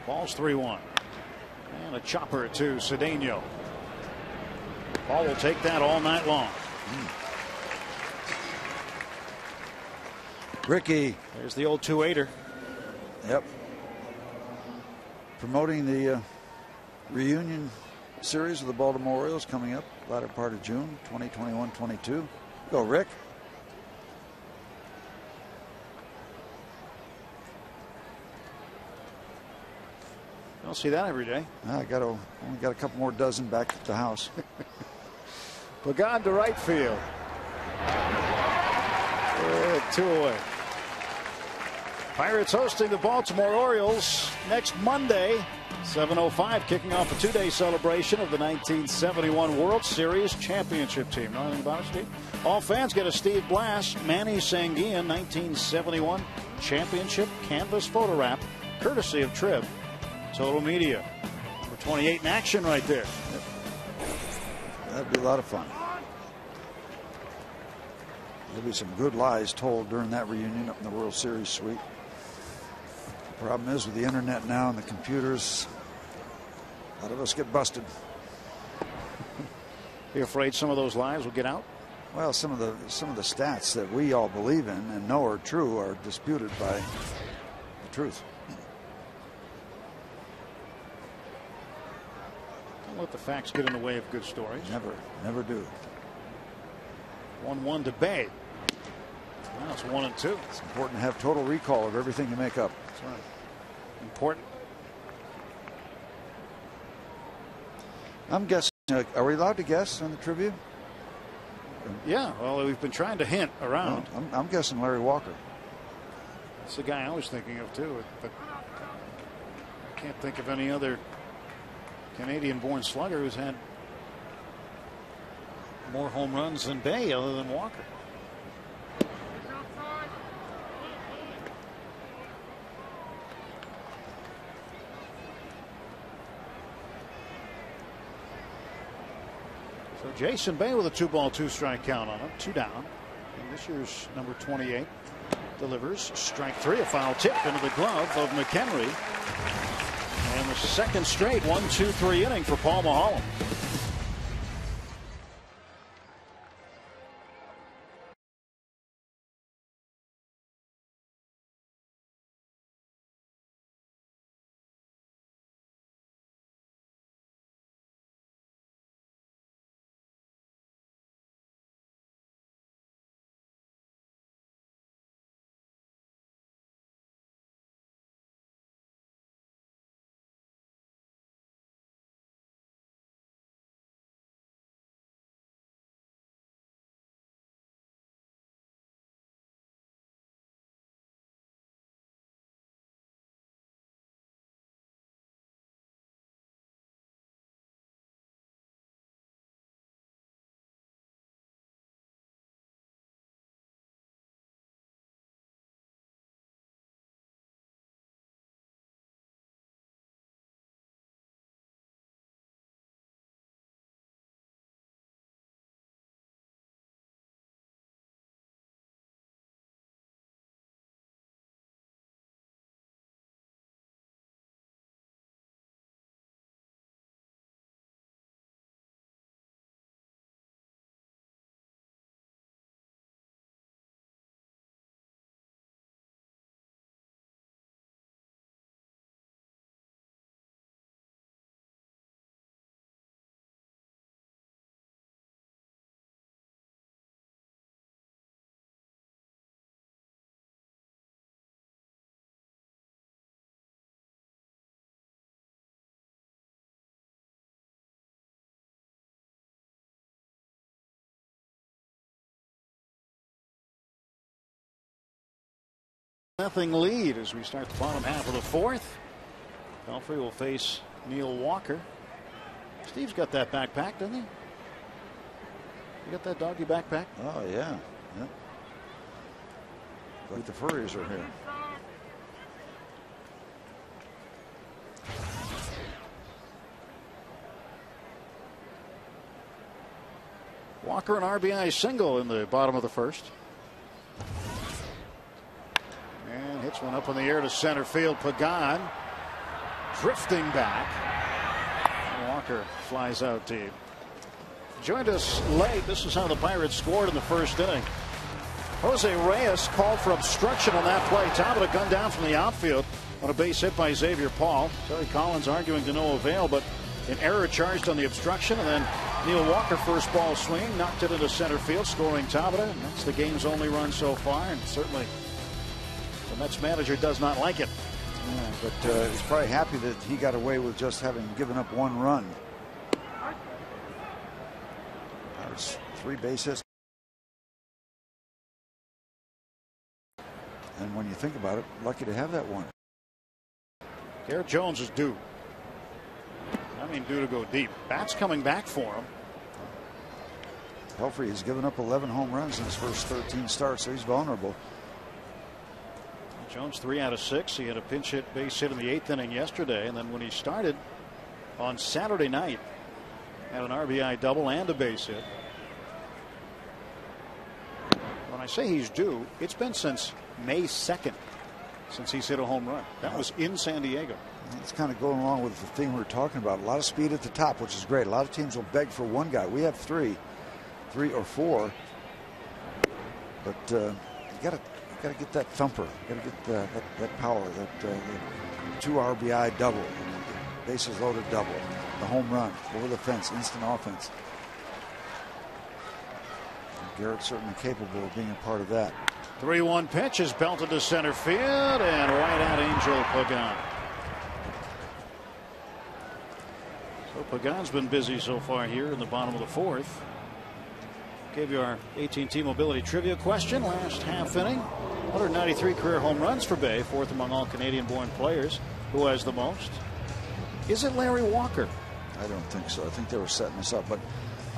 Ball's 3-1. And a chopper to Cedeno. Ball will take that all night long. Ricky. There's the old 2-8er. Yep. Promoting the reunion series of the Baltimore Orioles coming up latter part of June 2021-22. Go Rick. Don't see that every day. I only got a couple more dozen back at the house. Pagan to right field. 2 away. Pirates hosting the Baltimore Orioles next Monday, 7:05, kicking off a 2-day celebration of the 1971 World Series championship team. Know anything about it, Steve? All fans get a Steve Blass, Manny Sanguillen 1971 championship canvas photo wrap, courtesy of Trib Total Media. Number 28 in action right there. That'd be a lot of fun. There'll be some good lies told during that reunion up in the World Series suite. The problem is with the internet now and the computers, a lot of us get busted. You afraid some of those lies will get out? Well, some of the stats that we all believe in and know are true are disputed by the truth. Don't let the facts get in the way of good stories. Never do. 1-1 to Bay. Now it's 1-2. It's important to have total recall of everything you make up. That's right. Important. I'm guessing. Are we allowed to guess on the trivia? Yeah. Well, we've been trying to hint around. No, I'm guessing Larry Walker. That's the guy I was thinking of too. But I can't think of any other Canadian-born slugger who's had more home runs than Bay other than Walker. So Jason Bay with a 2-ball 2-strike count on him, 2 down. And this year's number 28 delivers strike 3, a foul tip into the glove of McHenry. And the second straight 1-2-3 inning for Paul Maholm. Nothing lead as we start the bottom half of the fourth. Pelfrey will face Neil Walker. Steve's got that backpack, doesn't he? You got that doggy backpack? Oh, yeah. Yep. Like the furries are here. Walker, an RBI single in the bottom of the first. And hits one up in the air to center field. Pagan drifting back. Walker flies out deep. Joined us late. This is how the Pirates scored in the first inning. Jose Reyes called for obstruction on that play. Tabata gunned down from the outfield on a base hit by Xavier Paul. Terry Collins arguing to no avail, but an error charged on the obstruction, and then Neil Walker, first ball swing, knocked it into center field, scoring Tabata. And that's the game's only run so far, and certainly the Mets manager does not like it. Yeah, but he's probably happy that he got away with just having given up one run. That was 3 base hits. And when you think about it, lucky to have that one. Garrett Jones is due. I mean, due to go deep. Bats coming back for him. Pelfrey has given up 11 home runs in his first 13 starts, so he's vulnerable. Jones 3 out of 6. He had a pinch hit base hit in the 8th inning yesterday, and then when he started on Saturday night, had an RBI double and a base hit. When I say he's due, it's been since May 2nd since he's hit a home run. That was in San Diego. It's kind of going along with the thing we were talking about. A lot of speed at the top, which is great. A lot of teams will beg for one guy. We have three or four, but you got to get that thumper. You got to get that power. That 2 RBI double, bases loaded double, the home run over the fence, instant offense. And Garrett's certainly capable of being a part of that. 3-1 pitch is belted to center field and right at Angel Pagan. So Pagan's been busy so far here in the bottom of the fourth. Gave you our AT&T Mobility trivia question last half inning. 193 career home runs for Bay, 4th among all Canadian-born players. Who has the most? Is it Larry Walker? I don't think so. I think they were setting this up, but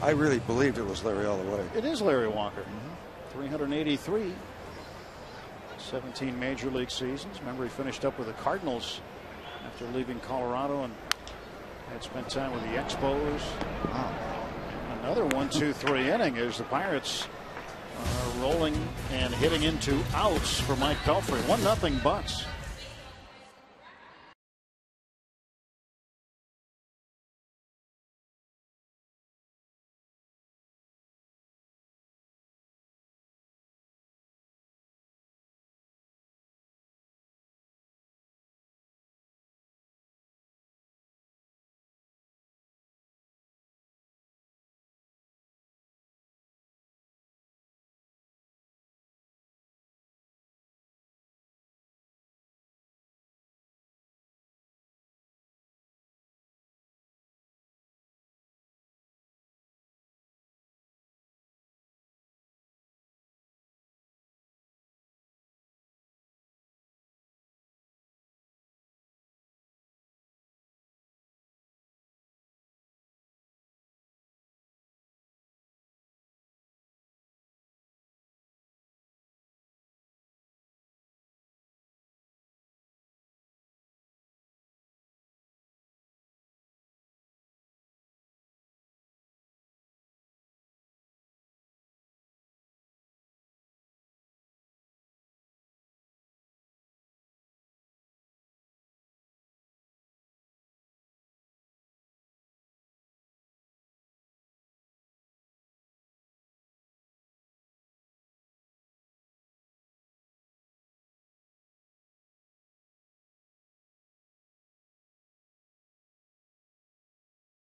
I really believed it was Larry all the way. It is Larry Walker. 383. 17 major league seasons. Remember, he finished up with the Cardinals after leaving Colorado and had spent time with the Expos. Wow. Another 1-2-3 inning as the Pirates are rolling and hitting into outs for Mike Pelfrey. 1-0 Bucks.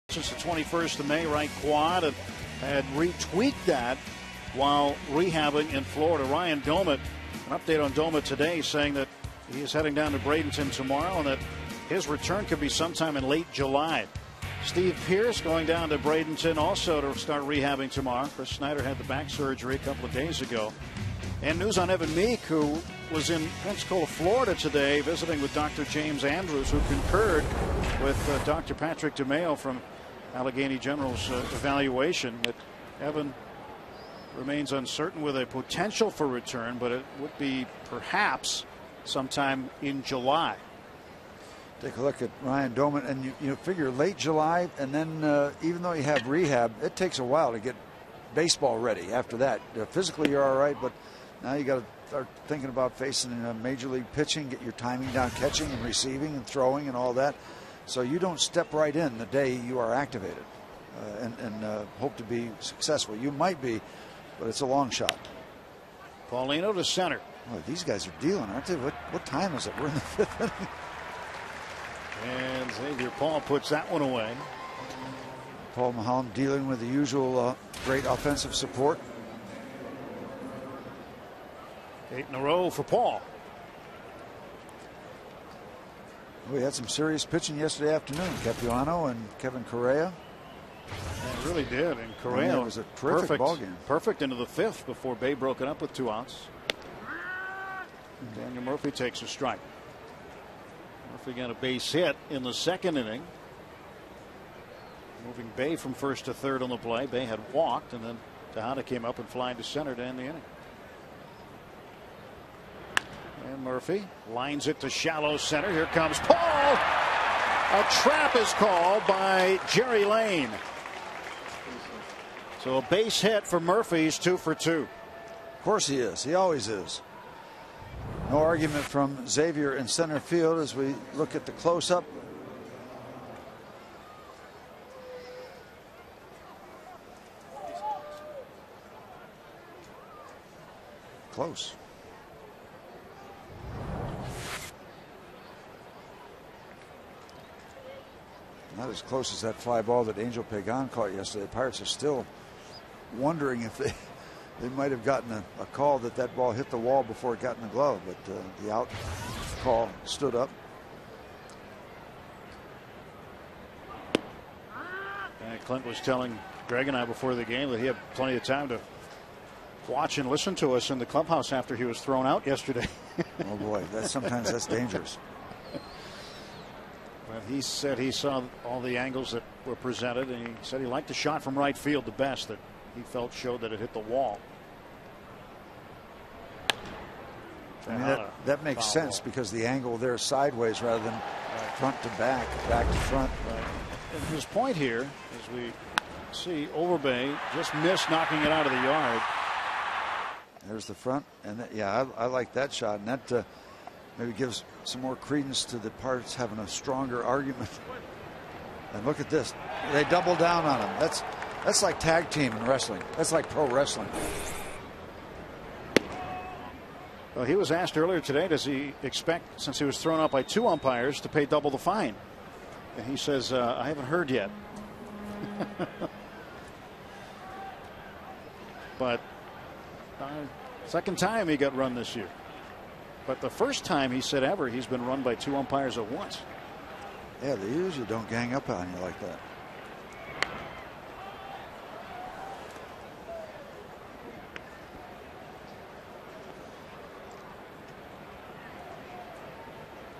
Since the 21st of May, right quad, and had retweaked that while rehabbing in Florida. Ryan Domit, an update on Domit today, saying that he is heading down to Bradenton tomorrow and that his return could be sometime in late July. Steve Pearce going down to Bradenton also to start rehabbing tomorrow. Chris Snyder had the back surgery a couple of days ago. And news on Evan Meek, who was in Pensacola, Florida today, visiting with Dr. James Andrews, who concurred with Dr. Patrick DeMeo from Allegheny General's evaluation that Evan remains uncertain with a potential for return, but it would be perhaps sometime in July. Take a look at Ryan Doman, and you figure late July, and then even though you have rehab, it takes a while to get baseball ready after that. Physically, you're all right, but now you got to start thinking about facing major league pitching, get your timing down, catching and receiving and throwing and all that. So you don't step right in the day you are activated and hope to be successful. You might be, but it's a long shot. Paulino to center. Boy, these guys are dealing, aren't they? What time is it? We're in the 5th inning. And Xavier Paul puts that one away. Paul Maholm dealing with the usual great offensive support. 8 in a row for Paul. We had some serious pitching yesterday afternoon. Capuano and Kevin Correa. It really did. And Correa was a terrific ball game. Perfect into the 5th before Bay broke it up with 2 outs. Daniel Murphy takes a strike. Murphy got a base hit in the 2nd inning. Moving Bay from 1st to 3rd on the play. Bay had walked, and then Tejada came up and flying to center to end the inning. And Murphy lines it to shallow center. Here comes Paul. A trap is called by Jerry Lane. So a base hit for Murphy. He's 2 for 2. Of course he is. He always is. No argument from Xavier in center field as we look at the close-up. Close. Not as close as that fly ball that Angel Pagan caught yesterday. The Pirates are still wondering if they might have gotten a call that ball hit the wall before it got in the glove, but the out call stood up. And Clint was telling Greg and I before the game that he had plenty of time to watch and listen to us in the clubhouse after he was thrown out yesterday. Oh boy, sometimes that's dangerous. But he said he saw all the angles that were presented, and he said he liked the shot from right field the best, that he felt showed that it hit the wall. I mean, that makes sense because the angle there is sideways rather than front to back, back to front. Right. And his point here, as we see, Overbay just missed knocking it out of the yard. There's the front, and I like that shot, and that maybe gives some more credence to the Pirates having a stronger argument. And look at this, they double down on him. That's like tag team in wrestling. That's like pro wrestling. Well, he was asked earlier today, does he expect, since he was thrown out by 2 umpires, to pay double the fine? And he says, I haven't heard yet. But second time he got run this year. But the first time he said ever he's been run by 2 umpires at once. Yeah, they usually don't gang up on you like that.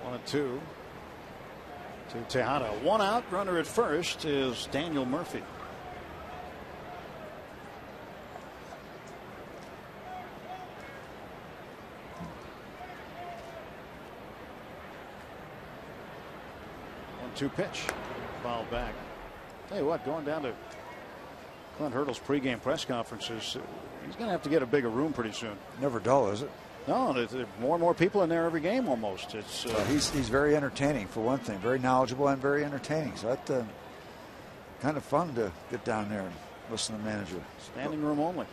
One and 2 to Tejada. 1 out, runner at first is Daniel Murphy. Pitch, foul back. Tell you what, going down to Clint Hurdle's pregame press conferences, he's going to have to get a bigger room pretty soon. Never dull, is it? No, there's more and more people in there every game almost. It's he's very entertaining for one thing, very knowledgeable and very entertaining. So that's kind of fun to get down there and listen to the manager. Standing room only.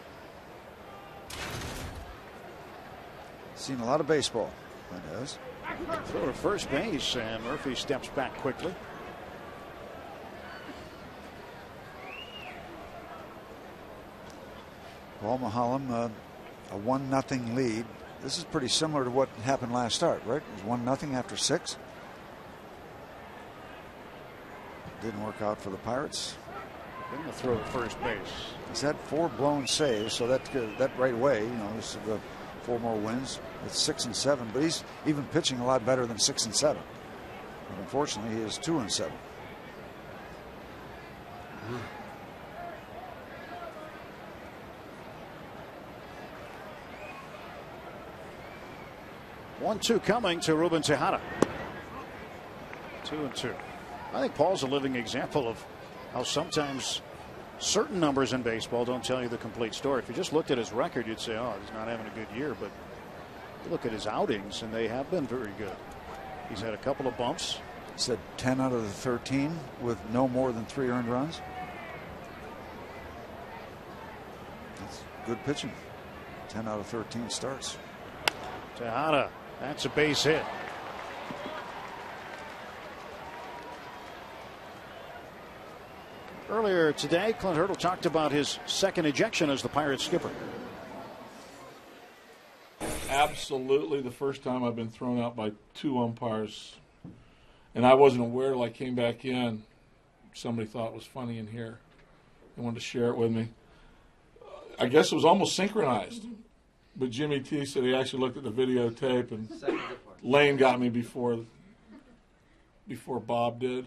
Seen a lot of baseball. That is. Throw to first base, and Murphy steps back quickly. Paul Maholm, a 1-0 lead. This is pretty similar to what happened last start, right? It was 1-0 after 6. Didn't work out for the Pirates. Then the throw to first base. He's had 4 blown saves, so that right away, this is 4 more wins. It's 6-7, but he's even pitching a lot better than 6-7. But unfortunately, he is 2-7. One-two coming to Ruben Tejada. 2-2. I think Paul's a living example of how sometimes certain numbers in baseball don't tell you the complete story. If you just looked at his record, you'd say, oh, he's not having a good year. But you look at his outings, and they have been very good. He's had a couple of bumps. He said 10 out of the 13 with no more than 3 earned runs. That's good pitching. 10 out of 13 starts. Tejada, that's a base hit. Earlier today, Clint Hurdle talked about his second ejection as the Pirates skipper. Absolutely the first time I've been thrown out by 2 umpires. And I wasn't aware till I came back in. Somebody thought it was funny in here. They wanted to share it with me. I guess it was almost synchronized. But Jimmy T said he actually looked at the videotape, and Lane got me before Bob did.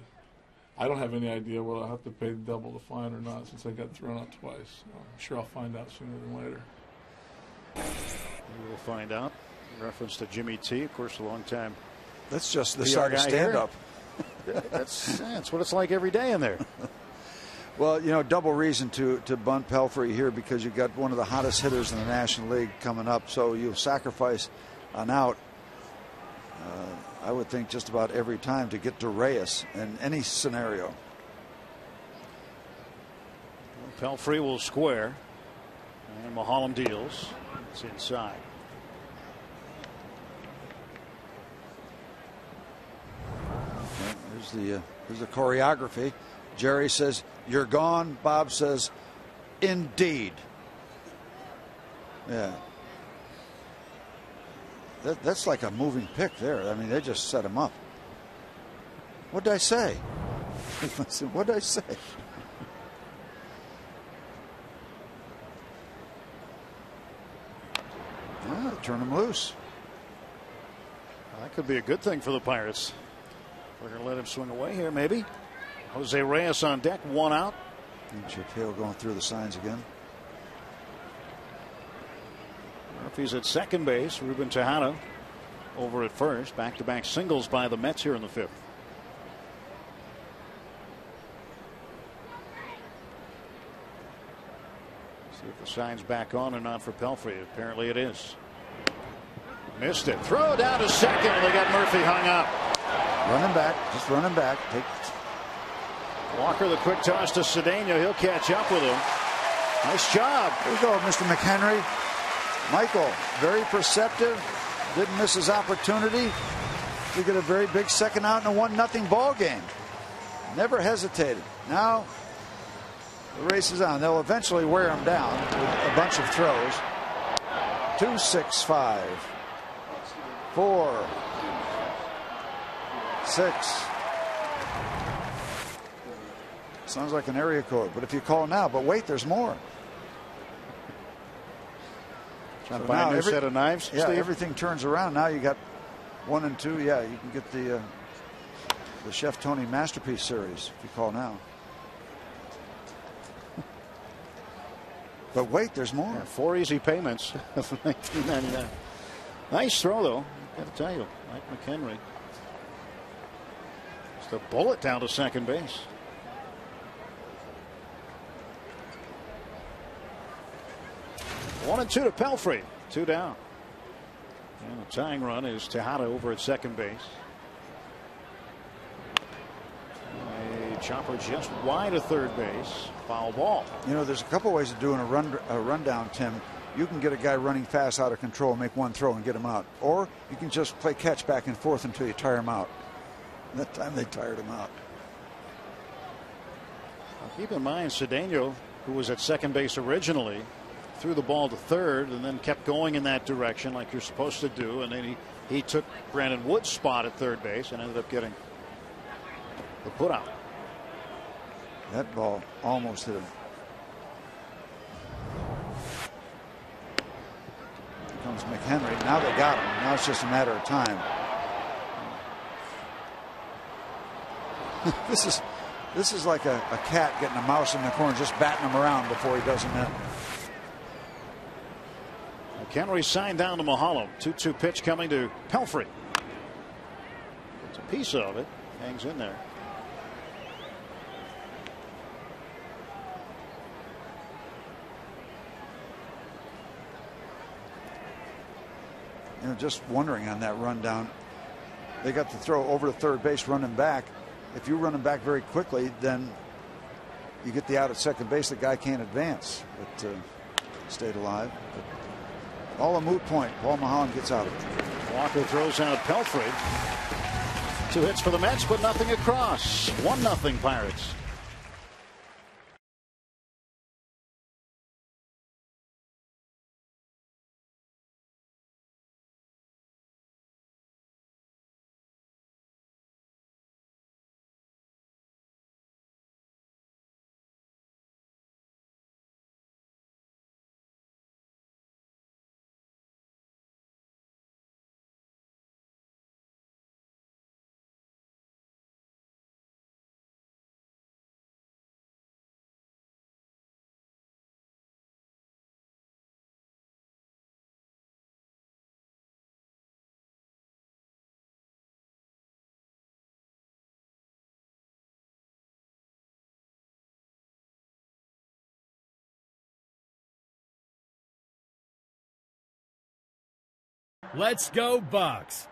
I don't have any idea whether I'll have to pay double the fine or not since I got thrown out twice. I'm sure I'll find out sooner than later. We will find out. In reference to Jimmy T, of course, a long time. That's just the PR start of guy stand-up. That's what it's like every day in there. Well, you know, double reason to bunt Pelfrey here because you've got one of the hottest hitters in the National League coming up. So you'll sacrifice an out, I would think, just about every time to get to Reyes in any scenario. Pelfrey will square. And Mahalam deals. It's inside. Okay, here's the choreography. Jerry says, "You're gone." Bob says, "Indeed." Yeah. That's like a moving pick there. I mean, they just set him up. What did I say? What did I say? Turn him loose. Well, that could be a good thing for the Pirates. We're going to let him swing away here, maybe. Jose Reyes on deck, 1 out. And Chip Hale going through the signs again. Murphy's at second base. Ruben Tejada over at first. Back-to-back singles by the Mets here in the 5th. See if the sign's back on or not for Pelfrey. Apparently it is. Missed it. Throw down to second. They got Murphy hung up. Running back. Just running back. Walker, the quick toss to Cedeno. He'll catch up with him. Nice job. There you go, Mr. McHenry. Michael, very perceptive. Didn't miss his opportunity. We get a very big second out in a 1-0 ball game. Never hesitated. Now the race is on. They'll eventually wear him down with a bunch of throws. 2, 6, 5, 4, 6. Sounds like an area code, but if you call now, but wait, there's more. Trying to buy a new set of knives. Yeah, Steve? everything turns around. Now you got 1 and 2. Yeah, you can get the Chef Tony Masterpiece series if you call now. But wait, there's more. Yeah, 4 easy payments of $19.99. Nice throw, though. Got to tell you, Mike McHenry. Just a bullet down to second base. One and 2 to Pelfrey. 2 down. And the tying run is Tejada over at second base. A chopper just wide of third base. Foul ball. You know, there's a couple ways of doing a rundown, Tim. You can get a guy running fast out of control, make one throw and get him out. Or you can just play catch back and forth until you tire him out. And that time they tired him out. Now keep in mind, Cedeno, who was at second base originally, threw the ball to third and then kept going in that direction like you're supposed to do. And then he took Brandon Wood's spot at third base and ended up getting the put out. That ball almost hit him. Here comes was McHenry. Now they got him. Now it's just a matter of time. This is like a cat getting a mouse in the corner, just batting him around before he does him in. McHenry signed down to Mulholland. 2-2 pitch coming to Pelfrey. It's a piece of it. Hangs in there. You know, just wondering on that rundown, they got to throw over to third base, running back. If you run him back very quickly, then you get the out at second base. The guy can't advance, but stayed alive. But all a moot point. Paul Mulholland gets out of it. Walker throws out Pelfrey. 2 hits for the Mets, but nothing across. 1-0 Pirates. Let's go Bucks.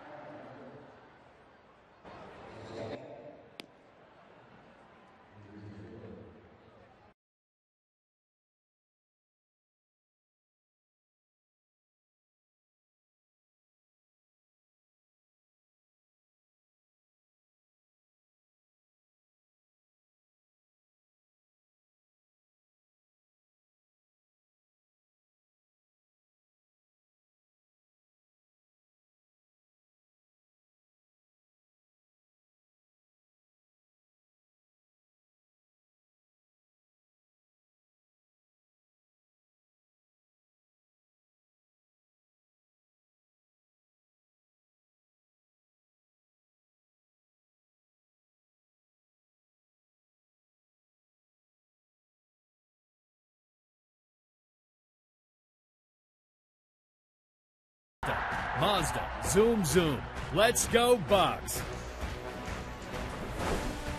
Mazda, zoom, zoom. Let's go Bucks.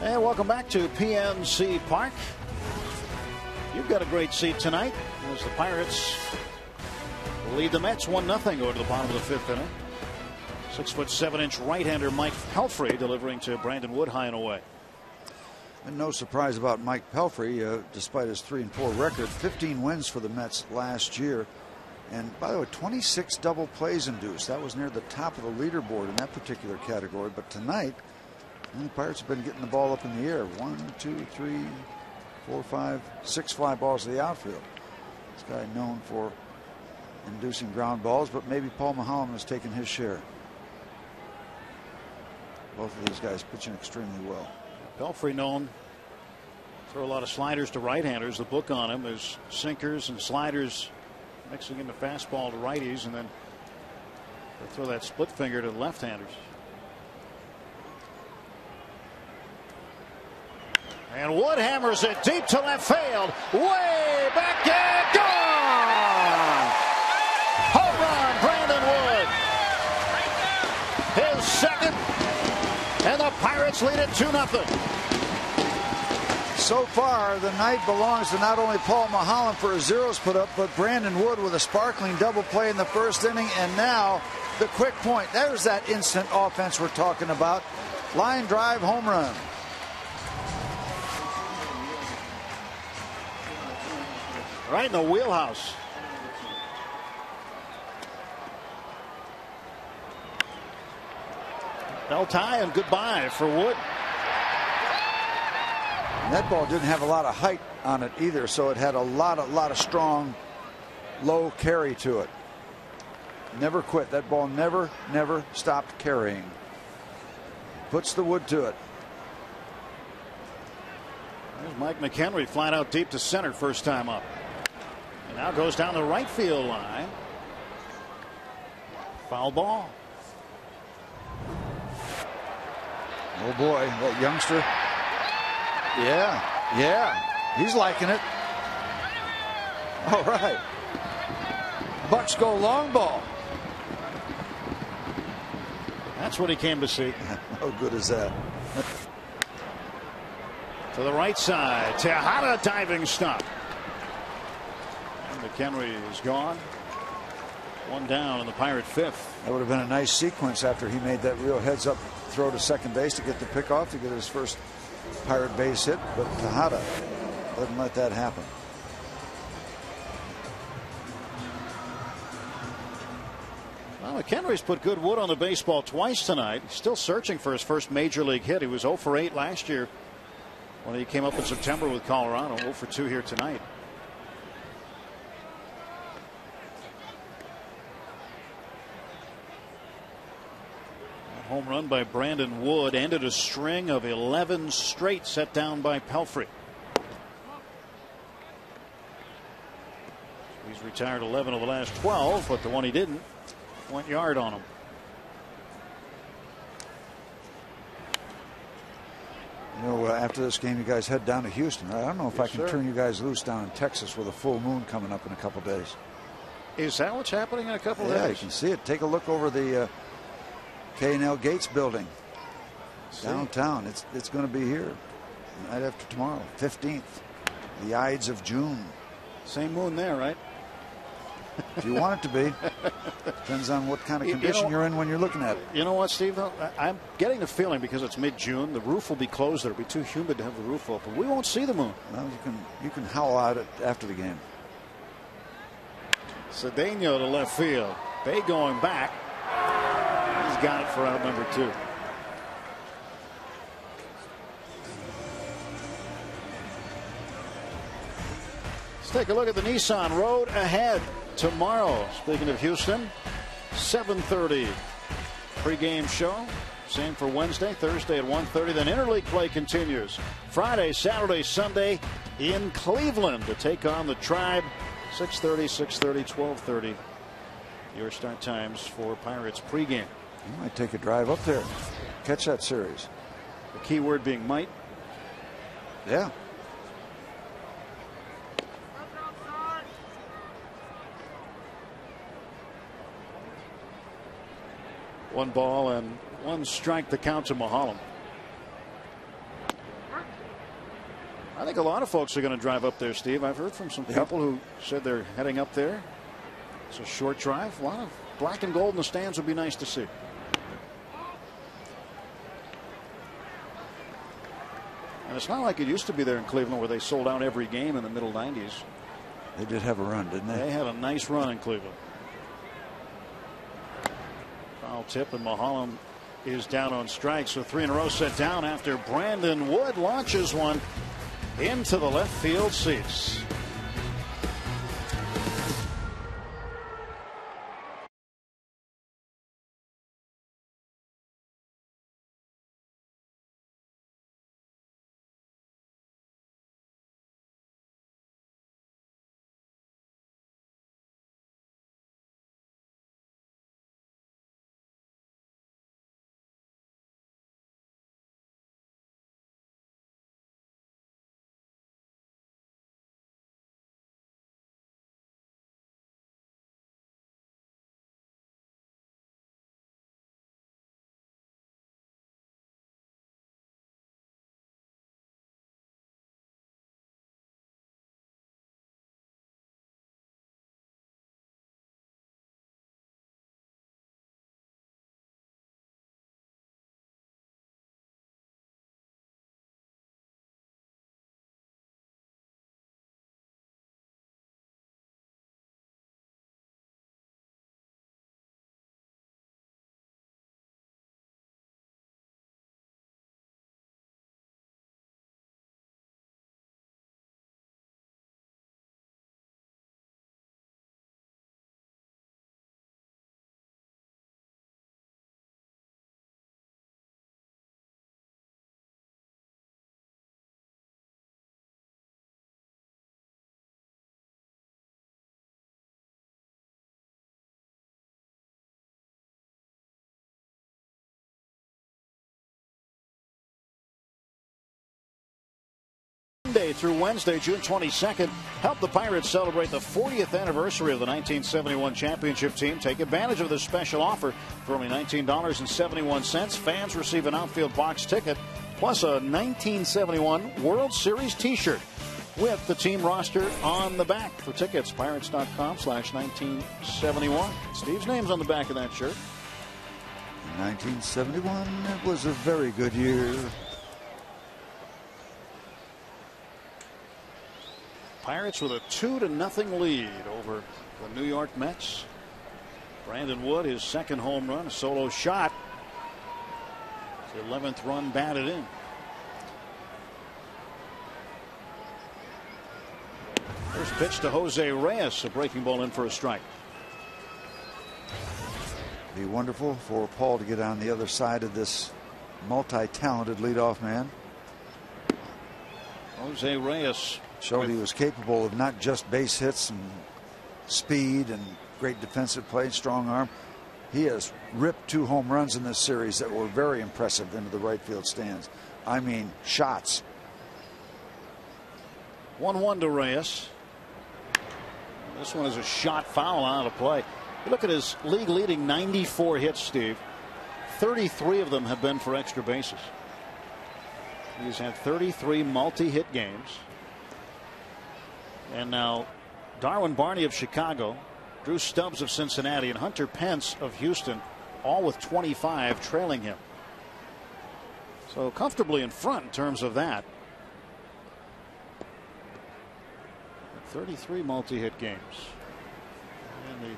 And welcome back to PNC Park. You've got a great seat tonight as the Pirates lead the Mets 1-0 over to the bottom of the 5th inning. 6'7" right-hander Mike Pelfrey delivering to Brandon Wood high and away. And no surprise about Mike Pelfrey, despite his 3-4 record. 15 wins for the Mets last year. And by the way, 26 double plays induced. That was near the top of the leaderboard in that particular category. But tonight, the Pirates have been getting the ball up in the air. 1, 2, 3, 4, 5, 6 fly balls to the outfield. This guy known for inducing ground balls, but maybe Paul Mulholland has taken his share. Both of these guys pitching extremely well. Pelfrey known throw a lot of sliders to right-handers. The book on him is sinkers and sliders, mixing in the fastball to righties, and then throw that split finger to the left-handers. And Wood hammers it deep to left field, way back and gone! Home run, Brandon Wood. His second, and the Pirates lead it 2-0. So far, the night belongs to not only Paul Mulholland for his zeros put up, but Brandon Wood with a sparkling double play in the first inning, and now the quick point. There's that instant offense we're talking about. Line drive home run. Right in the wheelhouse. Bell tie and goodbye for Wood. And that ball didn't have a lot of height on it either, so it had a lot of strong, low carry to it. Never quit. That ball never stopped carrying. Puts the wood to it. There's Mike McHenry flat out deep to center first time up. And now goes down the right field line. Foul ball. Oh boy, that youngster. Yeah, he's liking it. All right. Bucks go long ball. That's what he came to see. How good is that? To the right side. Tejada diving stop. And McHenry is gone. One down in the Pirate fifth. That would have been a nice sequence after he made that real heads up throw to second base to get the pick off to get his first Pirate base hit. But Tejada doesn't let that happen. Well, McHenry's put good wood on the baseball twice tonight. He's still searching for his first major league hit. He was 0 for 8 last year when he came up in September with Colorado. 0 for 2 here tonight. A home run by Brandon Wood ended a string of 11 straight set down by Pelfrey. He's retired 11 of the last 12, but the one he didn't went yard on him. You know, after this game, you guys head down to Houston. I don't know if I can turn you guys loose down in Texas with a full moon coming up in a couple days. Is that what's happening in a couple of days? Yeah, you can see it. Take a look over the K&L Gates building downtown. It's going to be here night after tomorrow, 15th, the Ides of June. Same moon there, right? If you want it to be. Depends on what kind of condition you're in when you're looking at it. You know what, Steve? I'm getting the feeling because it's mid-June, the roof will be closed. It'll be too humid to have the roof open. We won't see the moon. Well, you can howl at it after the game. Cedeno to left field. Bay going back. He's got it for out number 2. Let's take a look at the Nissan Road ahead tomorrow. Speaking of Houston, 7:30 pregame show. Same for Wednesday, Thursday at 1:30. Then interleague play continues Friday, Saturday, Sunday in Cleveland to take on the Tribe. 6:30, 6:30, 12:30. Your start times for Pirates pregame. You might take a drive up there, catch that series. The key word being might. Yeah. One ball and one strike to count to Mahalam. I think a lot of folks are going to drive up there, Steve. I've heard from some people who said they're heading up there. It's a short drive. A lot of black and gold in the stands would be nice to see. And it's not like it used to be there in Cleveland where they sold out every game in the middle 90s. They did have a run, didn't they? They had a nice run in Cleveland. Foul tip, and Mahalam is down on strikes. So 3 in a row set down after Brandon Wood launches one into the left field seats. Tuesday through Wednesday, June 22nd. Help the Pirates celebrate the 40th anniversary of the 1971 championship team. Take advantage of this special offer for only $19.71. Fans receive an outfield box ticket plus a 1971 World Series t-shirt with the team roster on the back. For tickets, pirates.com/1971. Steve's name's on the back of that shirt. 1971, it was a very good year. Pirates with a 2-0 lead over the New York Mets. Brandon Wood, his second home run, a solo shot. His 11th run batted in. First pitch to Jose Reyes, a breaking ball in for a strike. Be wonderful for Paul to get on the other side of this multi-talented leadoff man. Jose Reyes showed he was capable of not just base hits and speed and great defensive play, strong arm. He has ripped 2 home runs in this series that were very impressive into the right field stands. I mean, shots. 1-1 to Reyes. This one is a shot foul out of play. You look at his league leading 94 hits, Steve. 33 of them have been for extra bases. He's had 33 multi-hit games. And now Darwin Barney of Chicago, Drew Stubbs of Cincinnati, and Hunter Pence of Houston, all with 25, trailing him. So comfortably in front in terms of that. 33 multi-hit games. And the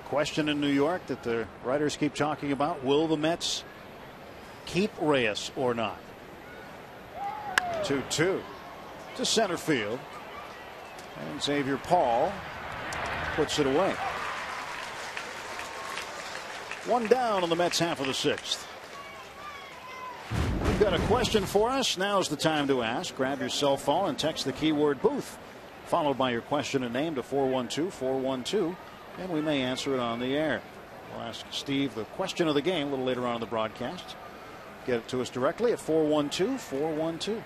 question in New York that the writers keep talking about, will the Mets keep Reyes or not? 2-2 to center field. And Xavier Paul puts it away. 1 down on the Mets half of the 6th. You've got a question for us. Now's the time to ask. Grab your cell phone and text the keyword booth, followed by your question and name to 412-412, and we may answer it on the air. We'll ask Steve the question of the game a little later on in the broadcast. Get it to us directly at 412-412.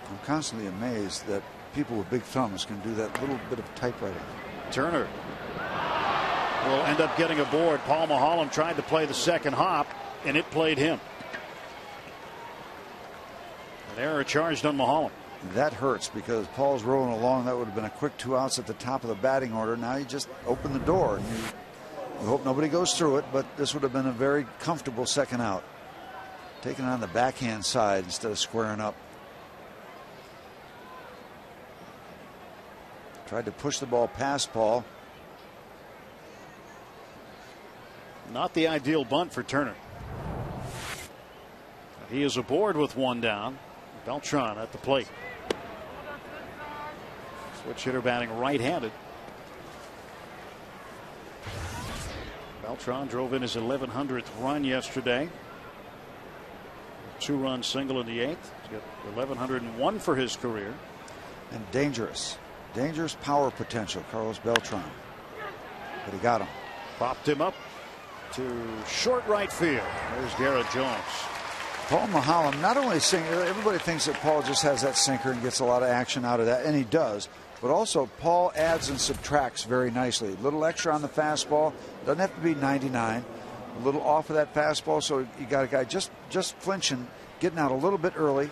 I'm constantly amazed that people with big thumbs can do that little bit of typewriting. Turner will end up getting aboard. Paul Maholm tried to play the second hop, and it played him. An error charged on Maholm. That hurts because Paul's rolling along. That would have been a quick 2 outs at the top of the batting order. Now you just open the door and you hope nobody goes through it, but this would have been a very comfortable second out. Taking it on the backhand side instead of squaring up. Tried to push the ball past Paul. Not the ideal bunt for Turner. He is aboard with 1 down. Beltran at the plate. Switch hitter batting right-handed. Beltran drove in his 1100th run yesterday. 2-run single in the 8th. He's got 1101 for his career. And dangerous power potential, Carlos Beltran. But he got him. Popped him up to short right field. There's Garrett Jones. Paul Maholm, not only sinker, everybody thinks that Paul just has that sinker and gets a lot of action out of that, and he does. But also, Paul adds and subtracts very nicely. A little extra on the fastball. Doesn't have to be 99. A little off of that fastball, so you got a guy just flinching, getting out a little bit early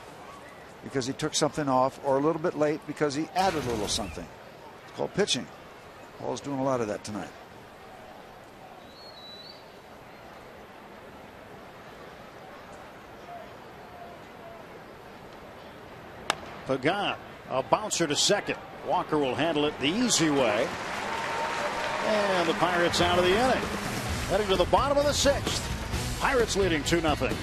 because he took something off, or a little bit late because he added a little something. It's called pitching. Paul's doing a lot of that tonight. Pagan, a bouncer to second. Walker will handle it the easy way. And the Pirates out of the inning. Heading to the bottom of the 6th. Pirates leading 2-0.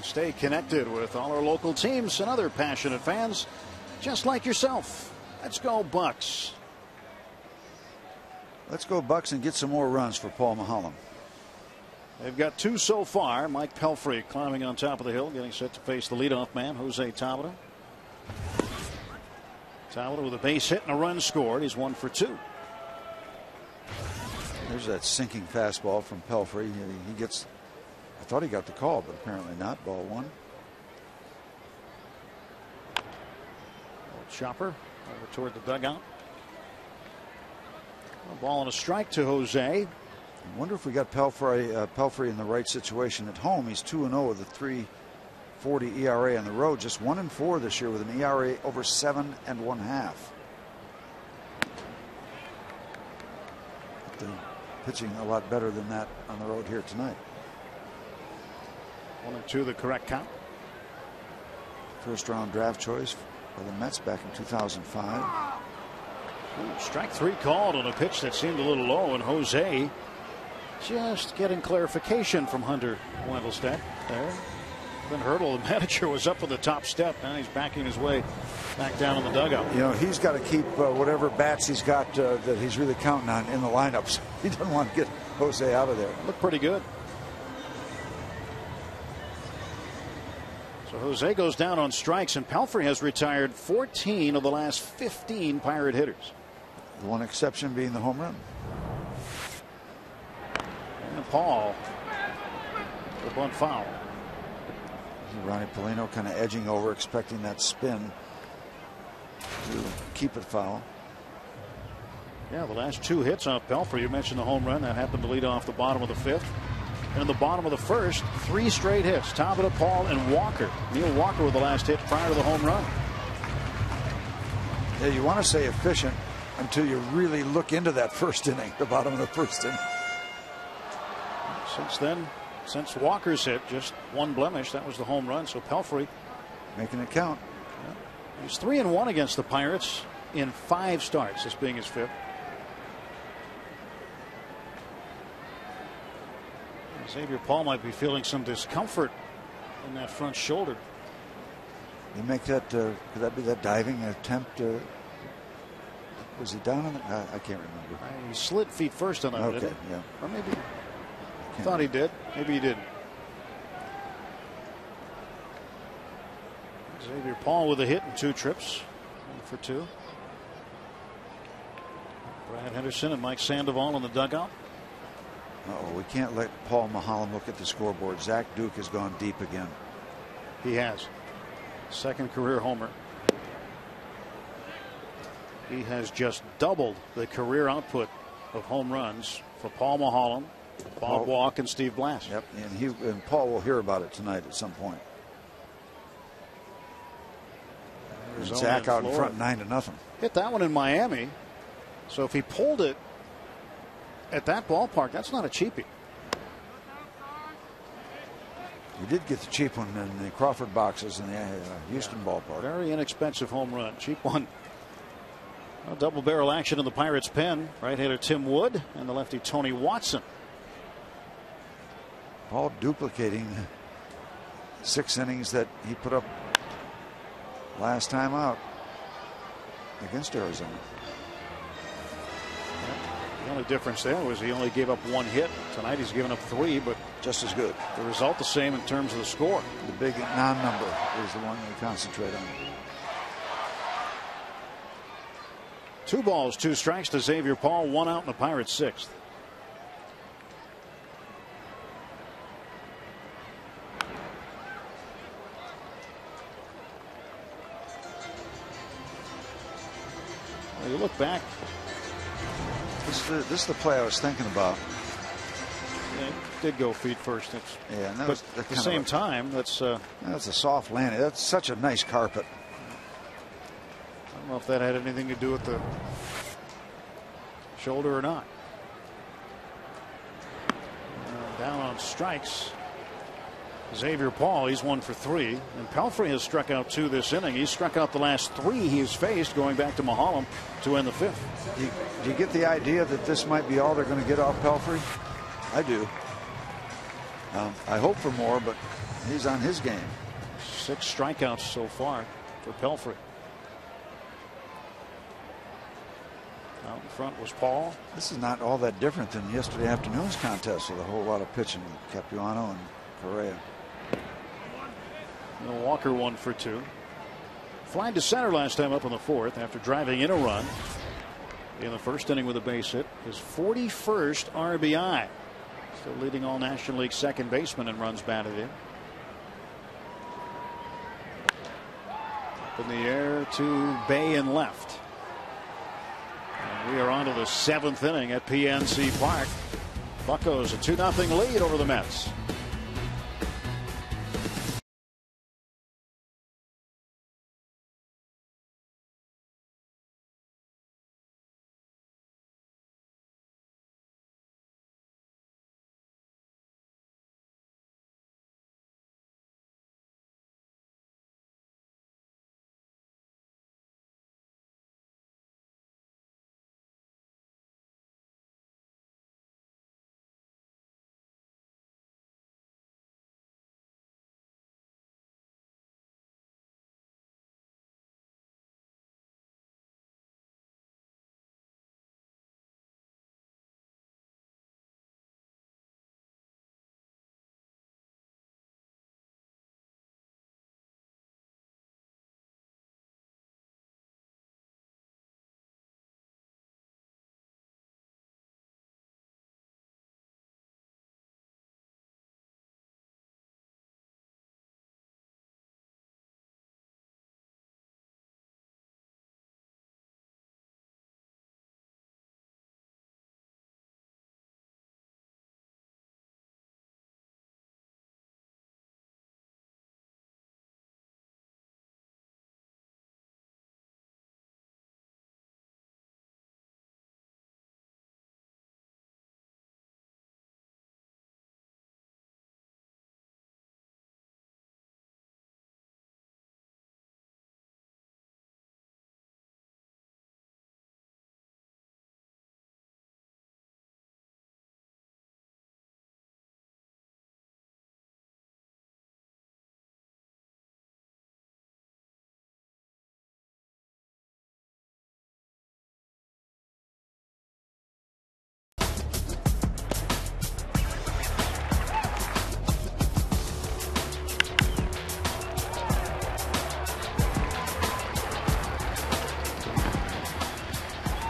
Stay connected with all our local teams and other passionate fans just like yourself. Let's go Bucks. Let's go Bucks and get some more runs for Paul Maholm. They've got 2 so far. Mike Pelfrey climbing on top of the hill, getting set to face the leadoff man, Jose Tabata. Tabata with a base hit and a run scored. He's 1 for 2. There's that sinking fastball from Pelfrey. He gets, I thought he got the call, but apparently not. Ball 1. Chopper over toward the dugout. A ball and a strike to Jose. I wonder if we got Pelfrey in the right situation at home. He's 2-0 with a 3.40 ERA on the road. Just 1-4 this year with an ERA over 7.5. But pitching a lot better than that on the road here tonight. 1-2 the correct count. First round draft choice for the Mets back in 2005. Strike 3 called on a pitch that seemed a little low, and Jose just getting clarification from Hunter Wendelstedt there. Then Hurdle, the manager, was up on the top step. Now he's backing his way back down in the dugout. You know, he's got to keep whatever bats he's got that he's really counting on in the lineups. He doesn't want to get Jose out of there. Looked pretty good. So Jose goes down on strikes, and Pelfrey has retired 14 of the last 15 Pirate hitters. The one exception being the home run. And Paul, the bunt foul. Ronnie Polino kind of edging over, expecting that spin to keep it foul. Yeah, the last 2 hits off Pelfrey. You mentioned the home run that happened to lead off the bottom of the 5th. And in the bottom of the 1st, 3 straight hits. Tabata, Paul, and Walker. Neil Walker with the last hit prior to the home run. Yeah, you want to say efficient until you really look into that 1st inning, the bottom of the 1st inning. Since then, since Walker's hit, just 1 blemish. That was the home run. So Pelfrey making it count. Yeah. He's 3-1 against the Pirates in 5 starts, this being his 5th. Xavier Paul might be feeling some discomfort in that front shoulder. You make that, could that be that diving attempt? Was he down on it? I can't remember. He slid feet first on that. Okay, didn't he? yeah. Or maybe thought he did. Maybe he didn't. Xavier Paul with a hit and 2 trips. 1 for 2. Brad Henderson and Mike Sandoval in the dugout. We can't let Paul Maholm look at the scoreboard. Zach Duke has gone deep again. He has. 2nd career homer. He has just doubled the career output of home runs for Paul Maholm, Bob Walk, and Steve Blass. Yep, and Paul will hear about it tonight at some point. Zach out in front 9-0. Hit that one in Miami. So if he pulled it at that ballpark, that's not a cheapie. He did get the cheap one in the Crawford boxes in the Houston ballpark. Very inexpensive home run. Cheap one. Well, double barrel action in the Pirates' pen. Right-hander Tim Wood and the lefty Tony Watson. Paul duplicating 6 innings that he put up last time out against Arizona. The only difference there was he only gave up 1 hit. Tonight he's given up 3, but just as good. The result the same in terms of the score. The big non-number is the one we concentrate on. 2 balls, 2 strikes to Xavier Paul. 1 out in the Pirates' 6th. Well, you look back. This is the play I was thinking about. Yeah, it did go feet first. Yeah, and but at the same time, that's a soft landing. That's such a nice carpet. I don't know if that had anything to do with the shoulder or not. Down on strikes. Xavier Paul, he's 1 for 3. And Pelfrey has struck out 2 this inning. He's struck out the last 3 he's faced going back to Maholm to end the 5th. Do you get the idea that this might be all they're going to get off Pelfrey? I do. I hope for more, but he's on his game. 6 strikeouts so far for Pelfrey. Out in front was Paul. This is not all that different than yesterday afternoon's contest with a whole lot of pitching. Capuano and Correa. Walker 1 for 2. Flying to center last time up in the 4th after driving in a run in the first inning with a base hit. His 41st RBI. Still leading all National League second baseman in runs batted in. Up in the air to Bay and left. And we are on to the 7th inning at PNC Park. Buccos a 2-0 lead over the Mets.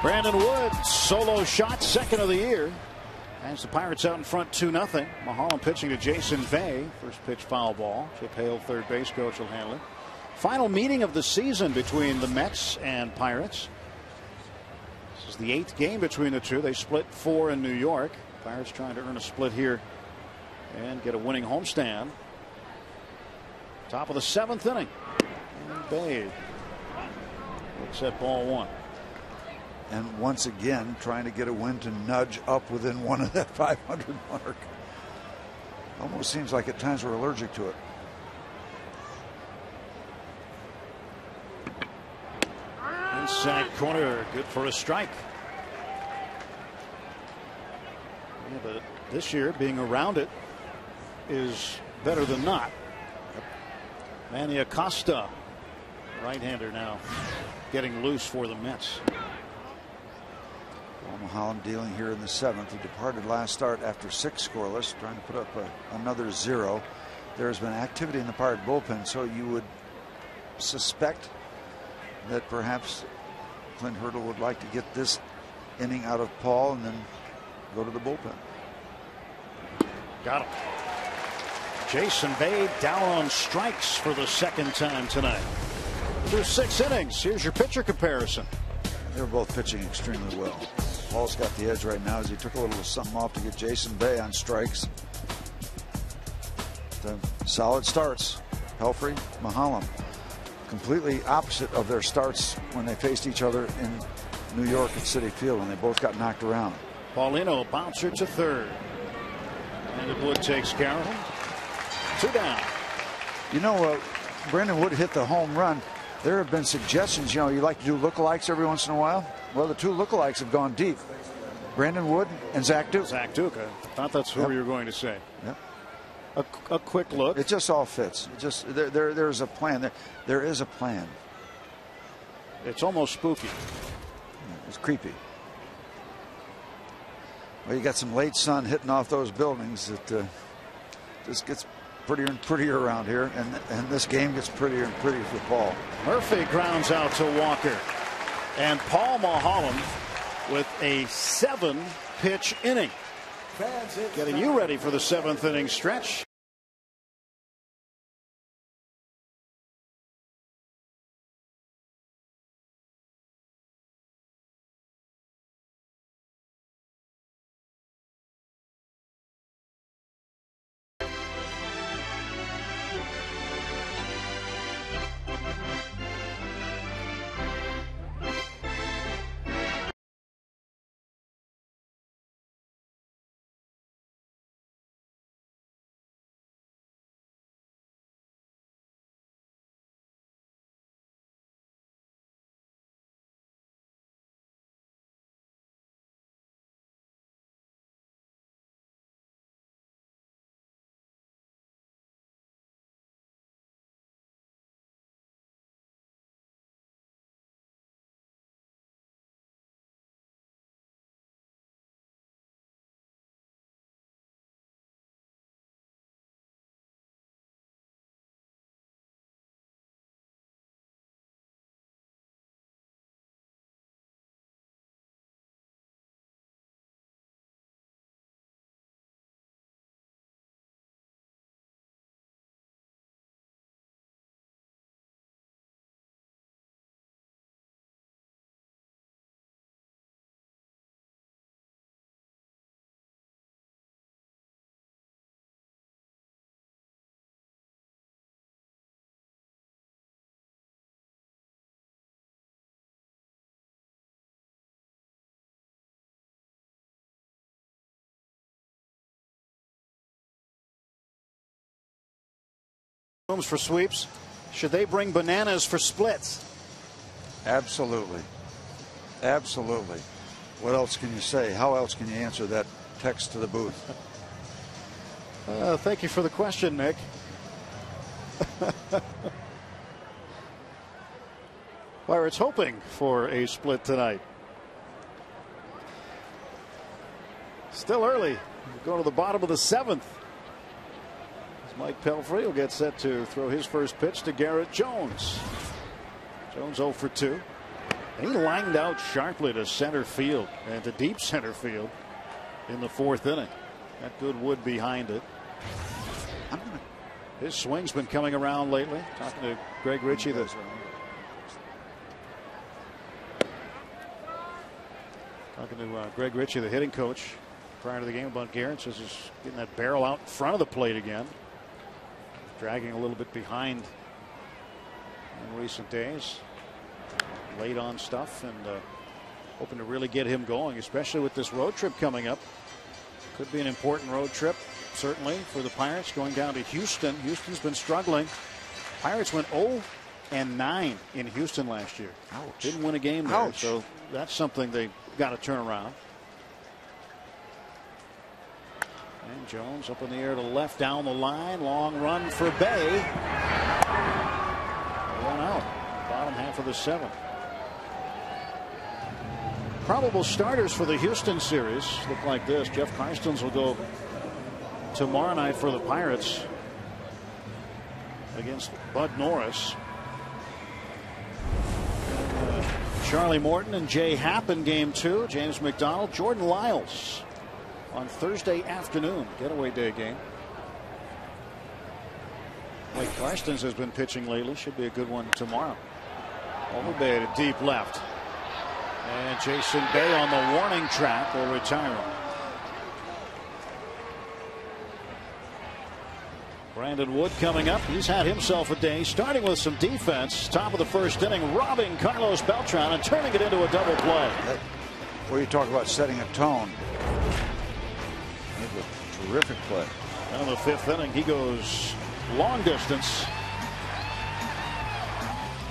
Brandon Wood, solo shot, second of the year. As the Pirates out in front 2-0. Mulholland pitching to Jason Bay. First pitch foul ball. Chip Hale, third base coach, will handle it. Final meeting of the season between the Mets and Pirates. This is the 8th game between the two. They split 4 in New York. Pirates trying to earn a split here and get a winning homestand. Top of the 7th inning. And Bay looks at ball 1. And once again, trying to get a win to nudge up within 1 of that 500 mark. Almost seems like at times we're allergic to it. Inside corner, good for a strike. Yeah, but this year, being around it is better than not. Manny Acosta, right-hander now, getting loose for the Mets. Mulholland dealing here in the 7th. He departed last start after 6 scoreless, trying to put up another 0. There has been activity in the Pirate bullpen, so you would suspect that perhaps Clint Hurdle would like to get this inning out of Paul and then go to the bullpen. Got him. Jason Bay down on strikes for the 2nd time tonight. Through 6 innings. Here's your pitcher comparison. They're both pitching extremely well. Paul's got the edge right now as he took a little something off to get Jason Bay on strikes. The solid starts. Pelfrey, Mulholland. Completely opposite of their starts when they faced each other in New York at Citi Field when they both got knocked around. Paulino bouncer to third. And Wood takes care of him. 2 down. You know, Brandon Wood hit the home run. There have been suggestions, you like to do lookalikes every once in a while. Well, the 2 lookalikes have gone deep. Brandon Wood and Zach Duke. Zach Duke. I thought that's who you were going to say. Yep. a quick look. It just all fits. It just there's a plan. There is a plan. It's almost spooky. It's creepy. Well, you got some late sun hitting off those buildings. It just gets prettier and prettier around here, and this game gets prettier and prettier for Paul. Murphy grounds out to Walker, and Paul Mulholland with a 7-pitch inning, getting you ready for the 7th inning stretch. For sweeps, should they bring bananas for splits? Absolutely. Absolutely. What else can you say? How else can you answer that text to the booth? Thank you for the question, Nick. Pirates hoping for a split tonight. Still early. We'll go to the bottom of the 7th. Mike Pelfrey will get set to throw his first pitch to Garrett Jones. Jones 0 for 2. He lined out sharply to center field and to deep center field in the 4th inning. Got good wood behind it. His swing's been coming around lately. Talking to Greg Ritchie. Greg Ritchie, the hitting coach, prior to the game about Garrett, says he's getting that barrel out in front of the plate again. Dragging a little bit behind in recent days. Late on stuff, and hoping to really get him going, especially with this road trip coming up. Could be an important road trip, certainly, for the Pirates, going down to Houston. Houston's been struggling. Pirates went 0-9 in Houston last year. Ouch. Didn't win a game there, Ouch. so that's something they got to turn around. And Jones up in the air to left down the line. Long run for Bay. One out. Bottom half of the 7th. Probable starters for the Houston series look like this. Jeff Karstens will go tomorrow night for the Pirates against Bud Norris. Charlie Morton and Jay Happ in game 2. James McDonald, Jordan Lyles on Thursday afternoon, getaway day game. Mike Karstens has been pitching lately. Should be a good one tomorrow. Overbay to deep left. And Jason Bay on the warning track will retire him. Brandon Wood coming up. He's had himself a day, starting with some defense. Top of the 1st inning, robbing Carlos Beltran and turning it into a double play. Where you talk about setting a tone. Terrific play. And in the 5th inning, he goes long distance.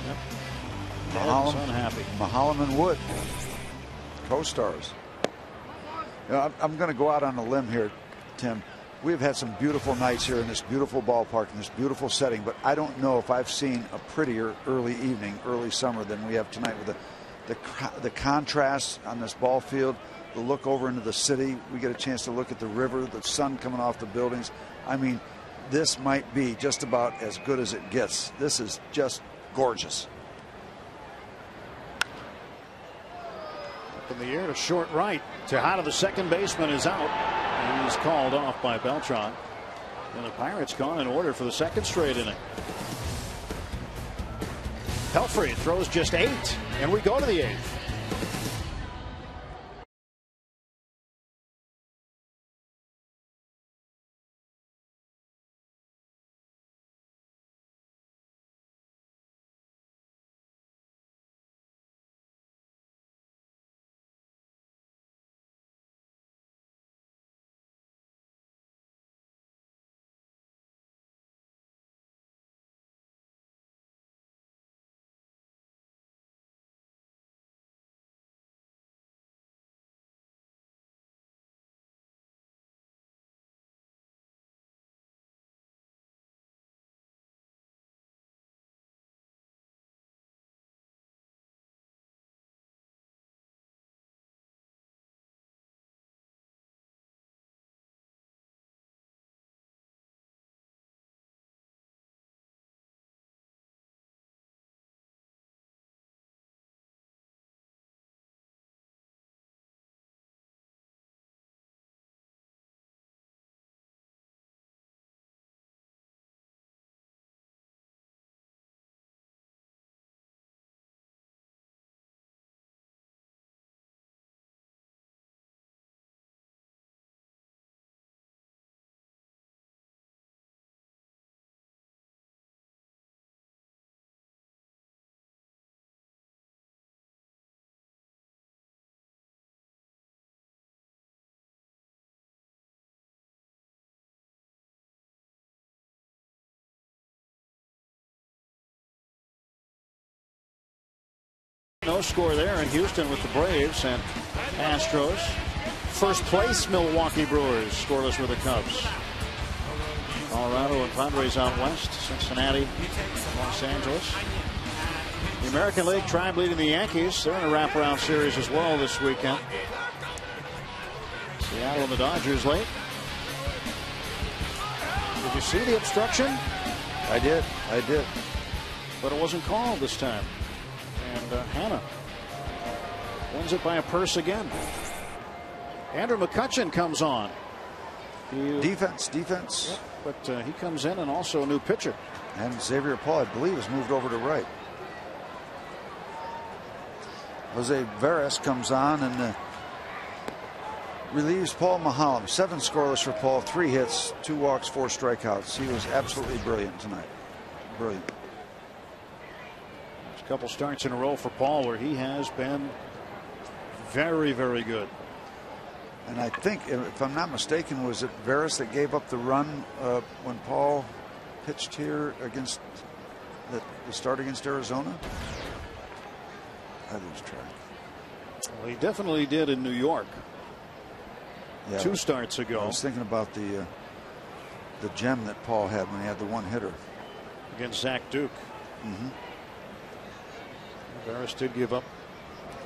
Yep. Unhappy. Mulholland and Wood, co-stars. You know, I'm going to go out on a limb here, Tim. we've had some beautiful nights here in this beautiful ballpark, in this beautiful setting, but I don't know if I've seen a prettier early evening, early summer than we have tonight, with the contrast on this ball field, the look over into the city. We get a chance to look at the river, the sun coming off the buildings. I mean, this might be just about as good as it gets. This is just gorgeous. Up in the air to short right. Tejada, the second baseman, is out. And he's called off by Beltran. And the Pirates gone in order for the second straight inning. Pelfrey throws just 8, and we go to the 8th. No score there in Houston with the Braves and Astros. First place Milwaukee Brewers scoreless with the Cubs. Colorado and Padres out west. Cincinnati, Los Angeles. The American League Tribe leading the Yankees. They're in a wraparound series as well this weekend. Seattle and the Dodgers late. Did you see the obstruction? I did. But it wasn't called this time. And Hannah wins it by a purse again. Andrew McCutchen comes on. Defense. Yep, but he comes in, and also a new pitcher. And Xavier Paul, I believe, has moved over to right. Jose Veras comes on and relieves Paul Mahalam. 7 scoreless for Paul, 3 hits, 2 walks, 4 strikeouts. He was absolutely brilliant tonight. Brilliant. A couple starts in a row for Paul where he has been very, very good. And I think, if I'm not mistaken, was it Veras that gave up the run when Paul pitched here against the start against Arizona? I lose track. Well, he definitely did in New York. Yeah, 2 starts ago. I was thinking about the gem that Paul had when he had the 1-hitter against Zach Duke. Veras did give up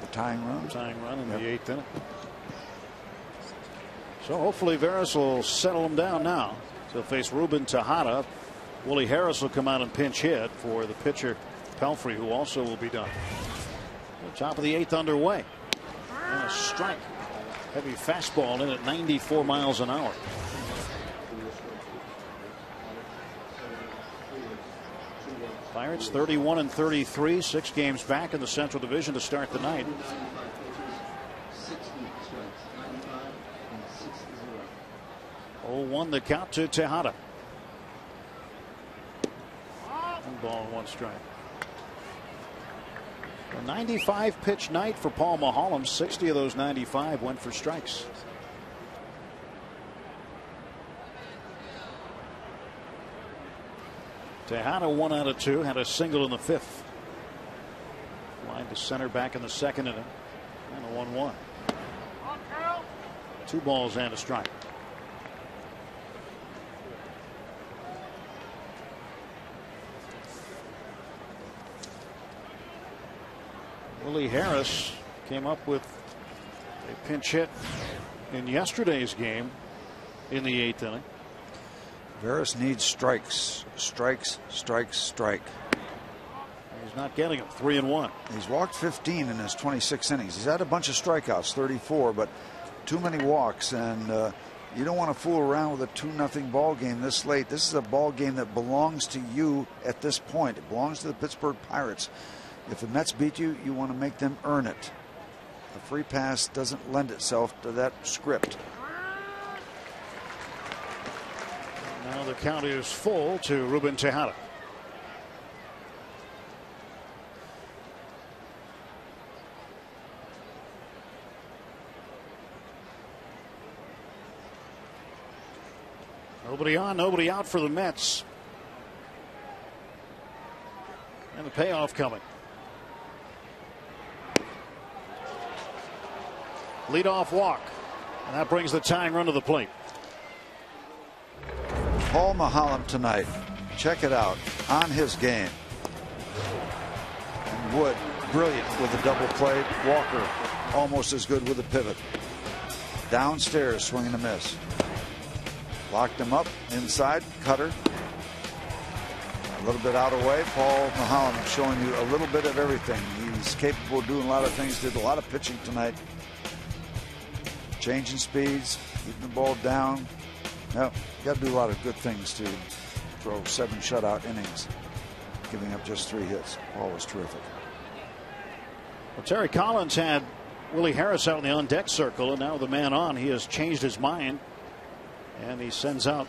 the tying run in the 8th inning. So hopefully Veras will settle him down now. He'll face Ruben Tejada. Willie Harris will come out and pinch hit for the pitcher Pelfrey, who also will be done. The top of the 8th underway. And a strike. Heavy fastball in at 94 miles an hour. Pirates 31-33, 6 games back in the Central Division to start the night. Oh, 1 the count to Tejada. 1 ball and 1 strike. A 95 pitch night for Paul Mahalam. 60 of those 95 went for strikes. Tejada 1 out of 2, had a single in the 5th. Line to center back in the 2nd inning. And a 1-1. 2 balls and a strike. Willie Harris came up with a pinch hit in yesterday's game in the 8th inning. Veras needs strikes. Strikes, strikes, strike. He's not getting them. 3-1. He's walked 15 in his 26 innings. He's had a bunch of strikeouts, 34, but too many walks, and you don't want to fool around with a 2-0 ball game this late. This is a ball game that belongs to you at this point. It belongs to the Pittsburgh Pirates. If the Mets beat you, you want to make them earn it. A free pass doesn't lend itself to that script. Now the count is full to Ruben Tejada. Nobody on, nobody out for the Mets. And the payoff coming. Leadoff walk. And that brings the tying run to the plate. Paul Maholm tonight. Check it out. On his game. And Wood, brilliant with a double play. Walker, almost as good with a pivot. Downstairs, swing and a miss. Locked him up inside. Cutter. A little bit out of way. Paul Maholm showing you a little bit of everything. He's capable of doing a lot of things. Did a lot of pitching tonight. Changing speeds, keeping the ball down. No, you got to do a lot of good things to throw 7 shutout innings, giving up just 3 hits. Paul was terrific. Well, Terry Collins had Willie Harris out in the on-deck circle, and now the man on, he has changed his mind, and he sends out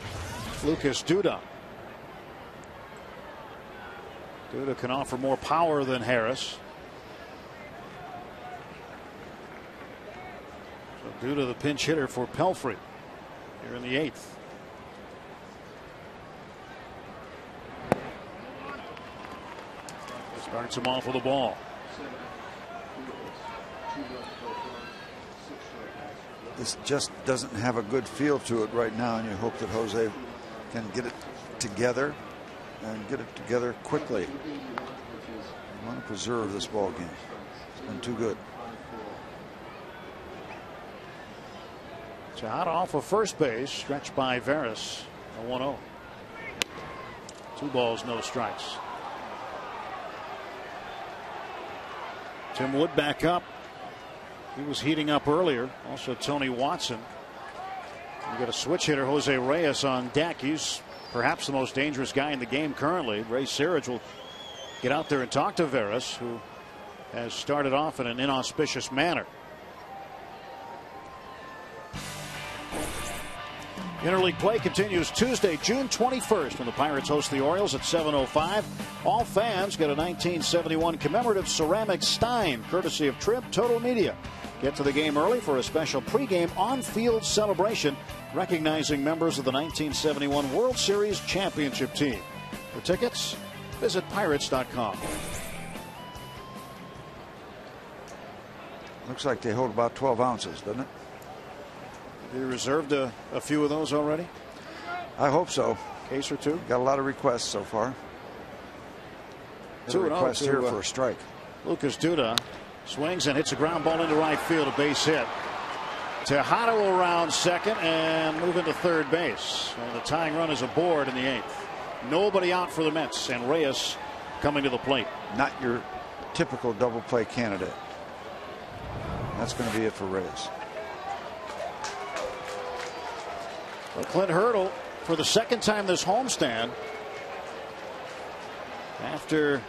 Lucas Duda. Duda can offer more power than Harris. So Duda the pinch hitter for Pelfrey here in the 8th. Starts him off with a ball. This just doesn't have a good feel to it right now, and you hope that Jose can get it together and get it together quickly. You want to preserve this ball game. It's been too good. Tejada off of first base, stretched by Veras. A 1-0. 2 balls, no strikes. Tim Wood back up. He was heating up earlier. Also Tony Watson. You got a switch hitter, Jose Reyes, on deck. He's perhaps the most dangerous guy in the game currently. Ray Searage will get out there and talk to Veras, who has started off in an inauspicious manner. Interleague play continues Tuesday, June 21st, when the Pirates host the Orioles at 7:05. All fans get a 1971 commemorative ceramic stein, courtesy of Trib Total Media. Get to the game early for a special pregame on-field celebration recognizing members of the 1971 World Series championship team. For tickets, visit Pirates.com. Looks like they hold about 12 ounces, doesn't it? You reserved a few of those already? I hope so. Case or two? Got a lot of requests so far. 2-0 request to, here for a strike. Lucas Duda swings and hits a ground ball into right field, a base hit. Tejada will round second and move into third base. And the tying run is aboard in the 8th. Nobody out for the Mets, and Reyes coming to the plate. Not your typical double play candidate. That's going to be it for Reyes. Well, Clint Hurdle, for the second time this homestand, after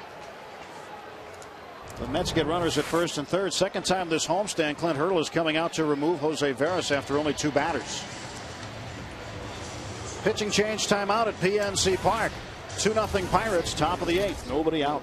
the Mets get runners at first and third, second time this homestand, Clint Hurdle is coming out to remove Jose Veras after only 2 batters. Pitching change timeout at PNC Park. 2-0 Pirates, top of the 8th. Nobody out.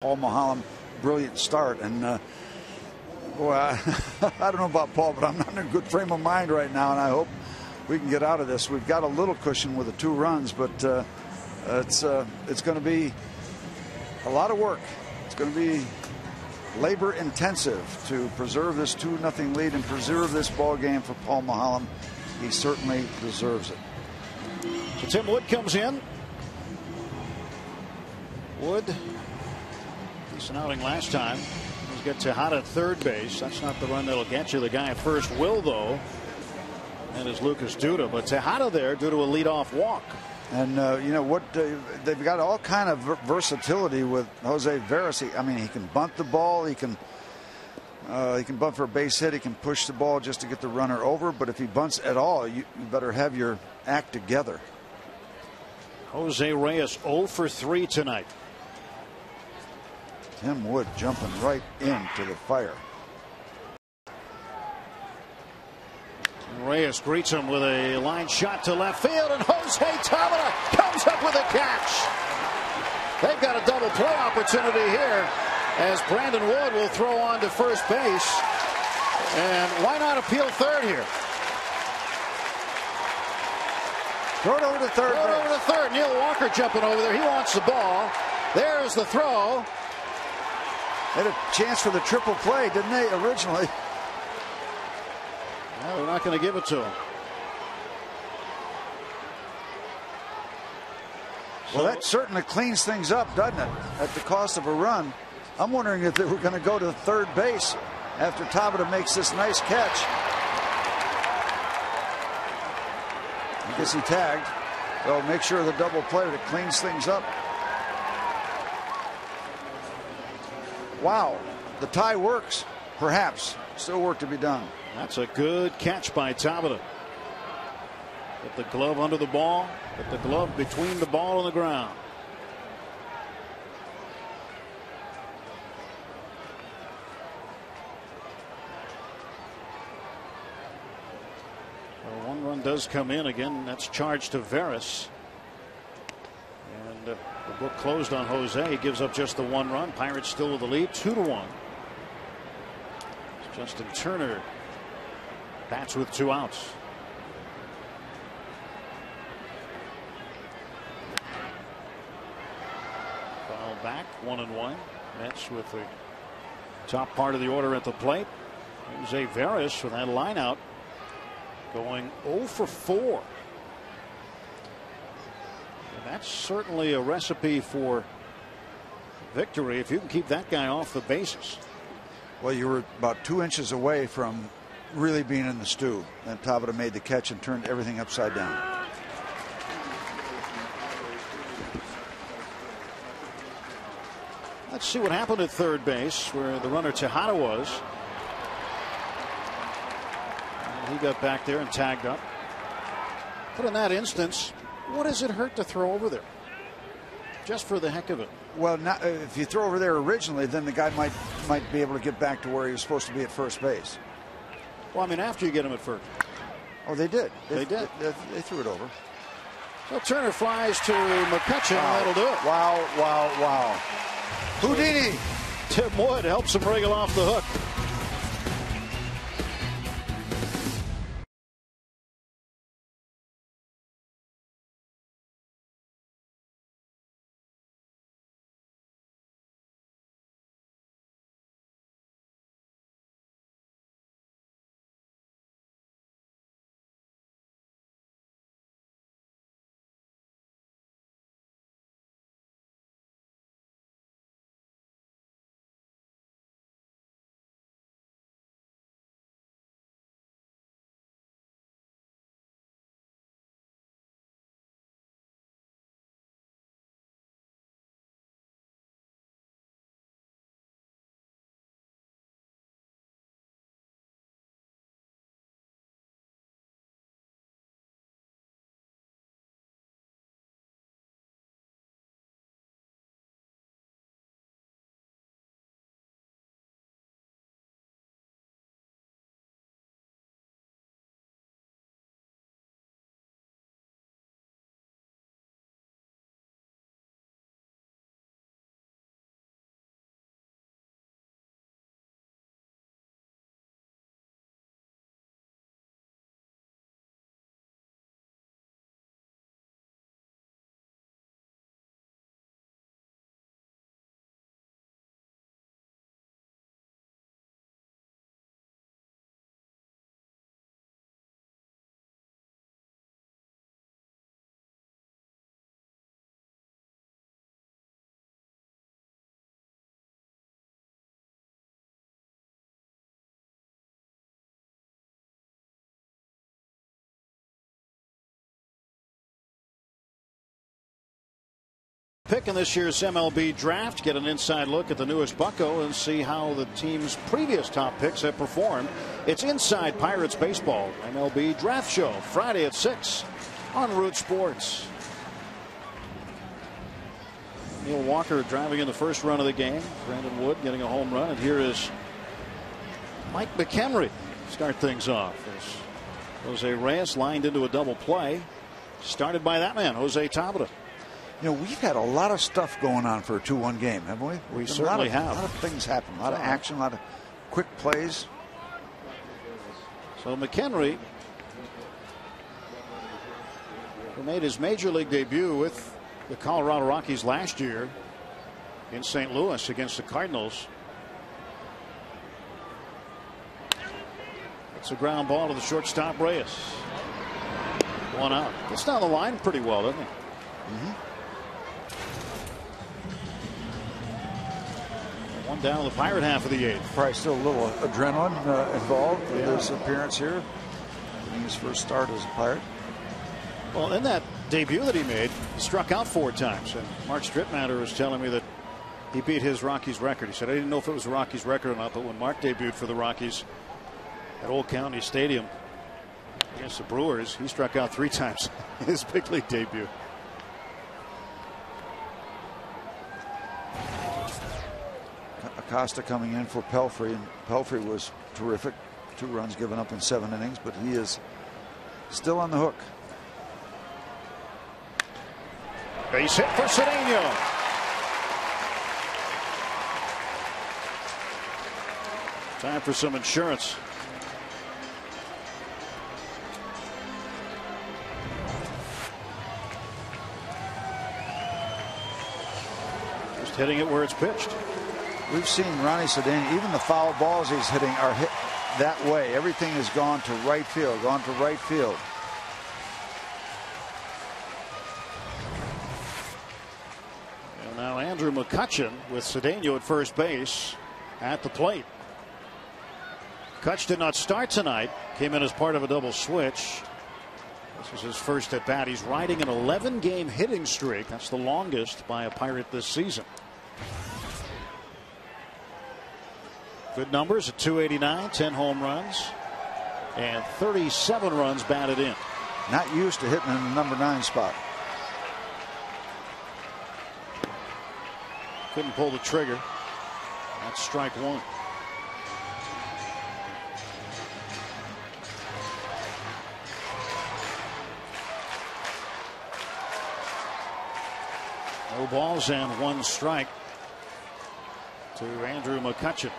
Paul Mulholland, brilliant start. And boy, I don't know about Paul, but I'm not in a good frame of mind right now, and I hope we can get out of this. We've got a little cushion with the 2 runs, but it's going to be a lot of work. It's going to be labor intensive to preserve this 2-0 lead and preserve this ball game for Paul Mulholland. He certainly deserves it. So Tim Wood comes in. Wood, decent outing last time. He's got Tejada at third base. That's not the run that'll get you. The guy at first will, though, and is Lucas Duda. But Tejada there due to a leadoff walk. And you know what? They've got all kind of versatility with Jose Veras. I mean, he can bunt the ball. He can bunt for a base hit. He can push the ball just to get the runner over. But if he bunts at all, you better have your act together. Jose Reyes 0 for 3 tonight. Tim Wood jumping right into the fire. Reyes greets him with a line shot to left field, and Jose Tabata comes up with a catch. They've got a double play opportunity here as Brandon Wood will throw on to first base. And why not appeal third here? Throw it over to third. Throw it over to third. Neil Walker jumping over there. He wants the ball. There's the throw. Had a chance for the triple play, didn't they, originally? No, they're not going to give it to him. Well, that certainly cleans things up, doesn't it? At the cost of a run. I'm wondering if they were going to go to third base after Tabata makes this nice catch. I guess he tagged. So make sure the double play that cleans things up. Wow, the tie works. Perhaps. Still work to be done. That's a good catch by Tabata. Put the glove under the ball. Put the glove between the ball and the ground. Well, one run does come in again. That's charged to Veras. And the book closed on Jose. He gives up just the 1 run. Pirates still with the lead, 2-1. Justin Turner bats with 2 outs. Foul back, 1-1. Mets with the top part of the order at the plate. Jose Veras with that line out, going 0 for 4. And that's certainly a recipe for victory if you can keep that guy off the bases. Well, you were about 2 inches away from really being in the stew. And Tabata made the catch and turned everything upside down. Let's see what happened at third base where the runner Tejada was. And he got back there and tagged up. But in that instance, what does it hurt to throw over there? Just for the heck of it. Well, not, if you throw over there originally, then the guy might be able to get back to where he was supposed to be at first base. Well, I mean, after you get him at first. Oh, they did. They did. They threw it over. So Turner flies to McCutcheon. Wow. That'll do it. Wow, wow, wow. Houdini. Tim Wood helps him wriggle off the hook. pick in this year's MLB draft. Get an inside look at the newest Bucko and see how the team's previous top picks have performed. It's Inside Pirates Baseball MLB Draft Show, Friday at 6 on Root Sports. Neil Walker driving in the first run of the game. Brandon Wood getting a home run. And here is Mike McHenry to start things off. As Jose Reyes lined into a double play. Started by that man, Jose Tabata. You know, we've had a lot of stuff going on for a 2-1 game, haven't we? We certainly have. A lot of things happen. A lot of action, a lot of quick plays. So McHenry, who made his major league debut with the Colorado Rockies last year in St. Louis against the Cardinals. It's a ground ball to the shortstop, Reyes. 1 out. Gets down the line pretty well, doesn't he? One down in the Pirate half of the 8th. Probably still a little adrenaline involved with his appearance here. Getting his first start as a Pirate. Well, in that debut that he made, he struck out 4 times. And Mark Strittmatter was telling me that he beat his Rockies record. He said, I didn't know if it was a Rockies record or not, but when Mark debuted for the Rockies at Old County Stadium against the Brewers, he struck out 3 times in his big league debut. Acosta coming in for Pelfrey, and Pelfrey was terrific. 2 runs given up in 7 innings, but he is still on the hook. Base hit for Cedeno. Time for some insurance. Just hitting it where it's pitched. We've seen Ronnie Cedeno, even the foul balls he's hitting are hit that way. Everything has gone to right field, And now Andrew McCutchen with Cedeno at first base at the plate. Kutch did not start tonight. Came in as part of a double switch. This is his first at bat. He's riding an 11-game hitting streak. That's the longest by a Pirate this season. Good numbers at 289, 10 home runs, and 37 runs batted in. Not used to hitting in the number 9 spot. Couldn't pull the trigger. That's strike 1. No balls and 1 strike to Andrew McCutchen.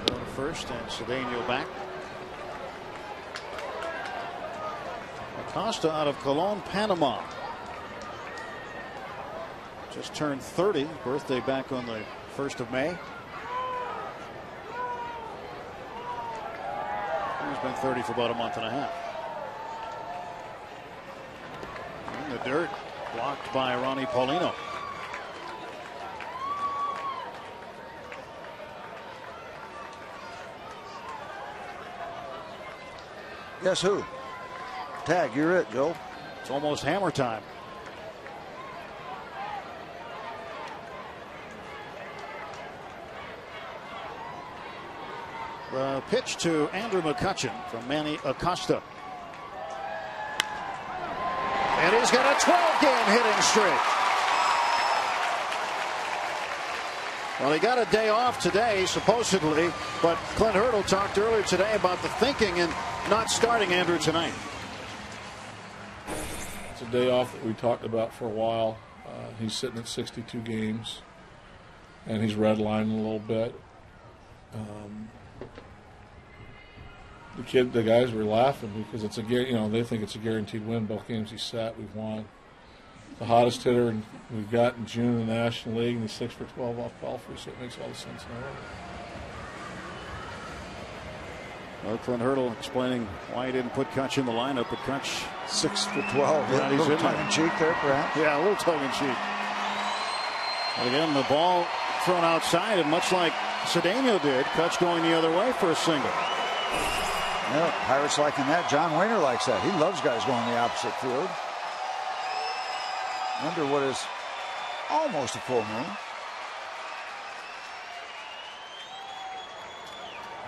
Going to first and Cedeno back. Acosta out of Colón, Panama. Just turned 30. Birthday back on the 1st of May. He's been 30 for about a month and a half. In the dirt, blocked by Ronnie Paulino. Guess who? Tag, you're it, Joe. It's almost hammer time. The pitch to Andrew McCutchen from Manny Acosta. And he's got a 12-game hitting streak. Well, he got a day off today, supposedly, but Clint Hurdle talked earlier today about the thinking in not starting Andrew tonight. It's a day off that we talked about for a while. He's sitting at 62 games, and he's redlining a little bit. The guys were laughing because it's they think it's a guaranteed win. Both games he sat, we've won. The hottest hitter we've got in June in the National League, and he's 6 for 12 off Pelfrey, so it makes all the sense in the world. Well, Clint Hurdle explaining why he didn't put Kutch in the lineup, but Kutch 6 for 12. Yeah, a little tongue-in-cheek there, perhaps. Yeah, a little tongue-in-cheek. And again, the ball thrown outside, and much like Cedeno did, Kutch going the other way for a single. Yeah, Pirates liking that. John Wayner likes that. He loves guys going the opposite field. under what is almost a full moon.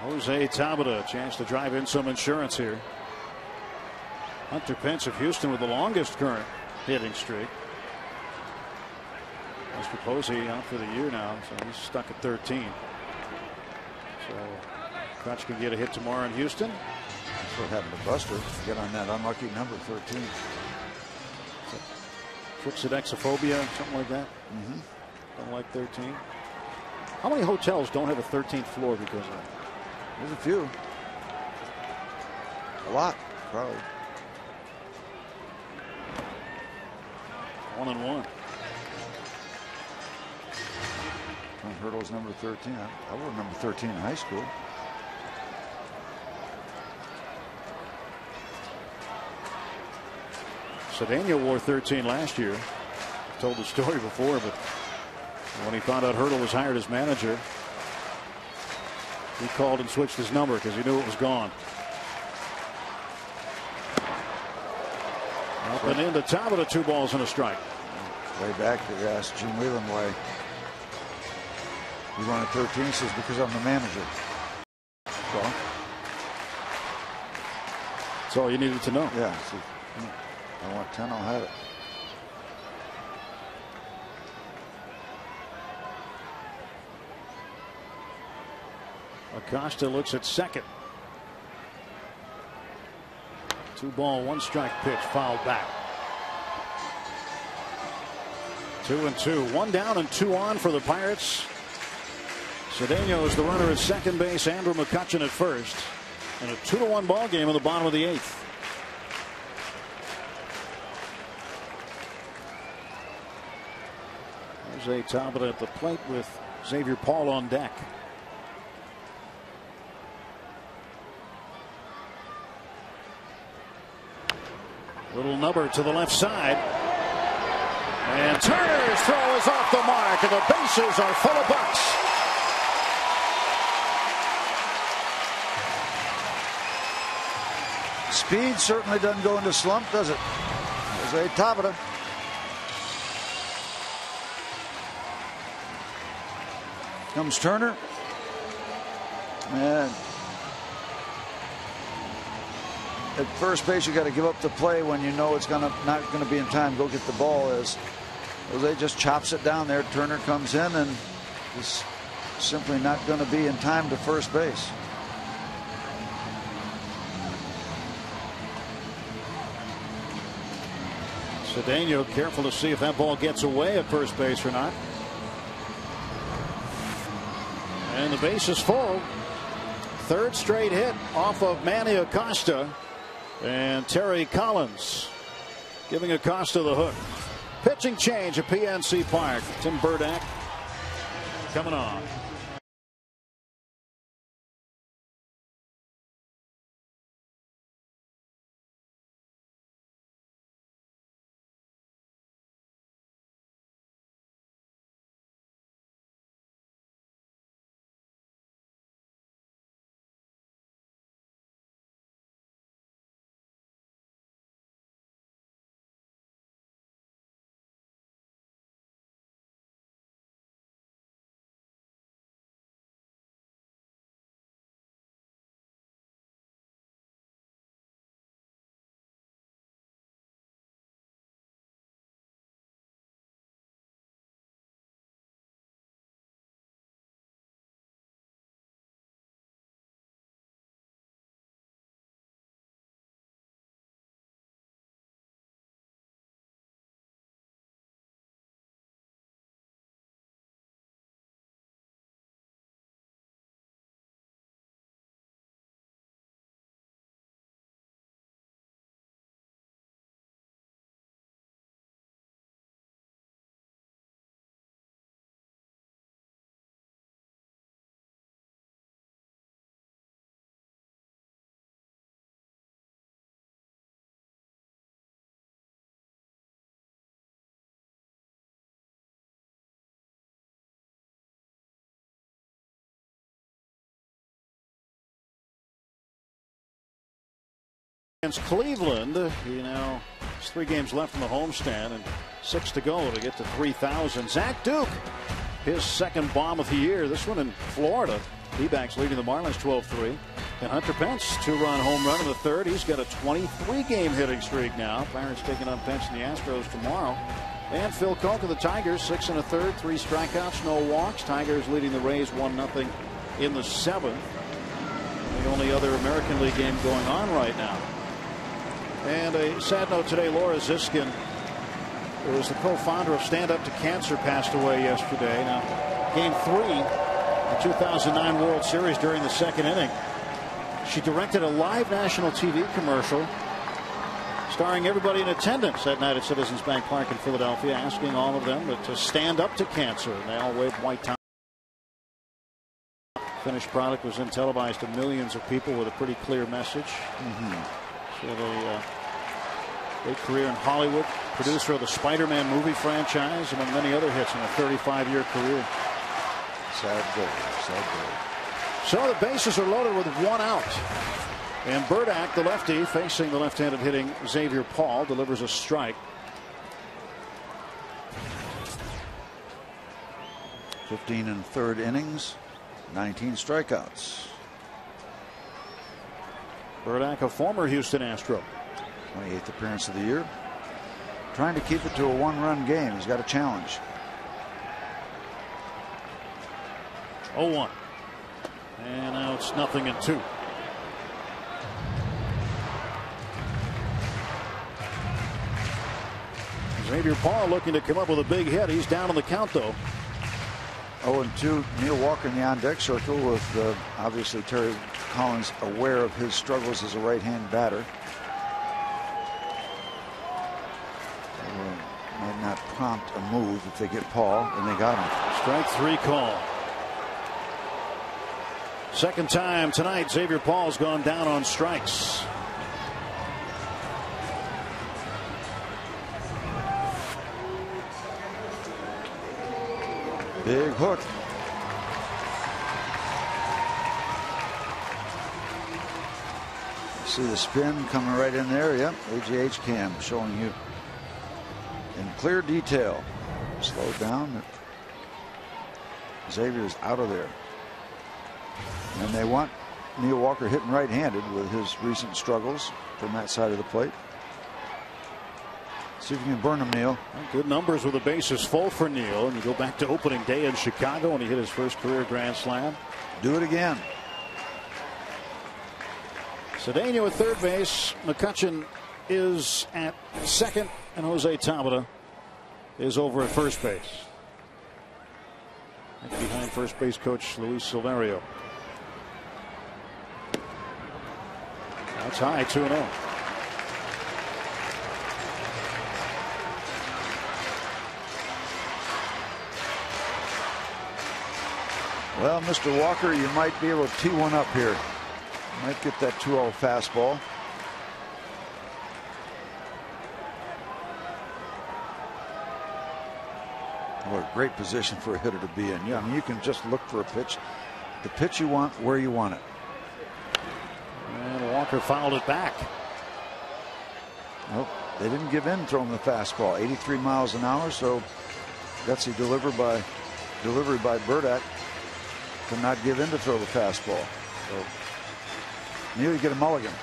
Jose Tabata, a chance to drive in some insurance here. Hunter Pence of Houston with the longest current hitting streak. Mr. Posey out for the year now, so he's stuck at 13. So Kutch can get a hit tomorrow in Houston. That's what happened to Buster. Get on that unlucky number 13. Trichotexophobia, something like that. Don't like 13. How many hotels don't have a 13th floor because of that? There's a few. A lot, probably. 1-1. Clint Hurdle's number 13. I wore number 13 in high school. Cedeno wore 13 last year. Told the story before, but when he found out Hurdle was hired as manager, he called and switched his number because he knew it was gone. Up and into Tabata, 2 balls and a strike. Way back, they asked Gene Whelan why he wanted 13. He says, because I'm the manager. So, that's all you needed to know. Yeah. See, I want 10, I'll have it. Acosta looks at second. 2 ball, 1 strike pitch fouled back. 2-2. 1 down and 2 on for the Pirates. Cedeno is the runner at second base. Andrew McCutchen at first. And a 2-1 ball game in the bottom of the 8th. Jose Tabata at the plate with Xavier Paul on deck. Little number to the left side. And Turner's throw is off the mark, and the bases are full of Bucks. Speed certainly doesn't go into slump, does it? Jose Tabata. Comes Turner. And at first base, you got to give up the play when you know it's not going to be in time. Go get the ball. As Jose just chops it down there. Turner comes in and is simply not going to be in time to first base. Cedeno careful to see if that ball gets away at first base or not. And the base is full. 3rd straight hit off of Manny Acosta. And Terry Collins giving Acosta the hook. Pitching change at PNC Park. Tim Burdack coming on. Against Cleveland, he now There's 3 games left in the homestand and 6 to go to get to 3,000. Zach Duke, his second bomb of the year. This one in Florida. D-backs leading the Marlins 12-3. And Hunter Pence, 2-run home run in the third. He's got a 23-game hitting streak now. Pirates taking on Pence and the Astros tomorrow. And Phil Koch of the Tigers, 6 1/3, 3 strikeouts, no walks. Tigers leading the Rays 1-0 in the 7th. The only other American League game going on right now. And a sad note today, Laura Ziskin, who was the co-founder of Stand Up to Cancer, passed away yesterday. Now, Game 3, the 2009 World Series during the 2nd inning. She directed a live national TV commercial starring everybody in attendance that night at Citizens Bank Park in Philadelphia, asking all of them to stand up to cancer. And they all waved white towels. Finished product was then televised to millions of people with a pretty clear message. She had a great career in Hollywood, producer of the Spider-Man movie franchise, among many other hits in a 35-year career. Sad day, sad day. So the bases are loaded with 1 out. And Burdack, the lefty, facing the left-handed hitting Xavier Paul, delivers a strike. 15 1/3 innings, 19 strikeouts. Burdack, a former Houston Astro. 28th appearance of the year. Trying to keep it to a 1-run game. He's got a challenge. 0-1. And now it's 0-2. Xavier Paul looking to come up with a big hit. He's down on the count, though. 0-2. Neil Walker in the on-deck circle with obviously Terry Collins aware of his struggles as a right-hand batter. Might not prompt a move if they get Paul, and they got him. Strike 3 call. Second time tonight, Xavier Paul's gone down on strikes. Big hook. See the spin coming right in there. Yep, AGH cam showing you in clear detail. Slow down. Xavier's out of there. And they want Neil Walker hitting right-handed with his recent struggles from that side of the plate. See if you can burn him, Neil. Good numbers with the bases full for Neil. And you go back to opening day in Chicago when he hit his first career grand slam. Do it again. Cedeno at third base. McCutchen is at second. And Jose Tabata is over at first base. Behind first base coach Luis Silverio. That's high, 2-0. Well, Mr. Walker, you might be able to tee one up here. You might get that 2-0 fastball. What a great position for a hitter to be in. Yeah, I mean, you can just look for a pitch. The pitch you want, where you want it. And Walker fouled it back. Nope, they didn't give in throwing the fastball. 83 miles an hour, so gutsy delivery by Burdack to not give in to throw the fastball. So Neil, you get a mulligan.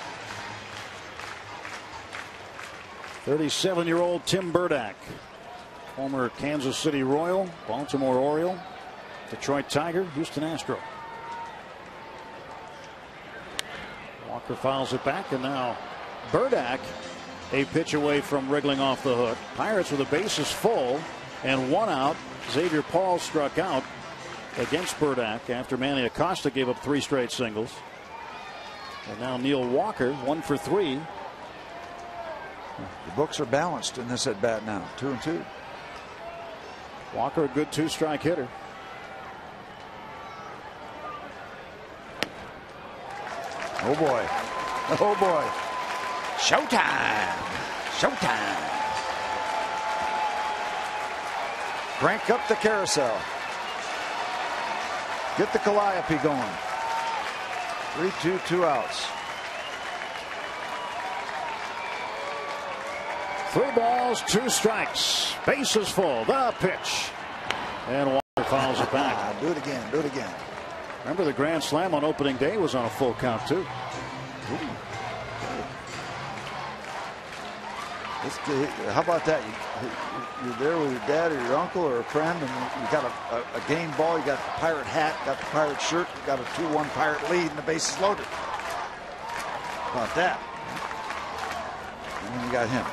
37-year-old Tim Burdack, former Kansas City Royal, Baltimore Oriole, Detroit Tiger, Houston Astro. Walker fouls it back, and now Burdack a pitch away from wriggling off the hook. Pirates with the bases full and 1 out. Xavier Paul struck out against Burdack after Manny Acosta gave up 3 straight singles. And now Neil Walker 1 for 3. The books are balanced in this at bat now. 2-2. Walker a good 2-strike hitter. Oh boy. Oh boy. Showtime. Showtime. Crank up the carousel. Get the Calliope going. 3-2, 2 outs. 3 balls, 2 strikes. Bases full. The pitch. And Walker fouls it back. Do it again. Do it again. Remember the grand slam on opening day was on a full count too. How about that? You're there with your dad or your uncle or a friend, and you got a game ball. You got the pirate hat, got the pirate shirt, you got a 2-1 pirate lead, and the bases loaded. How about that? And then you got him.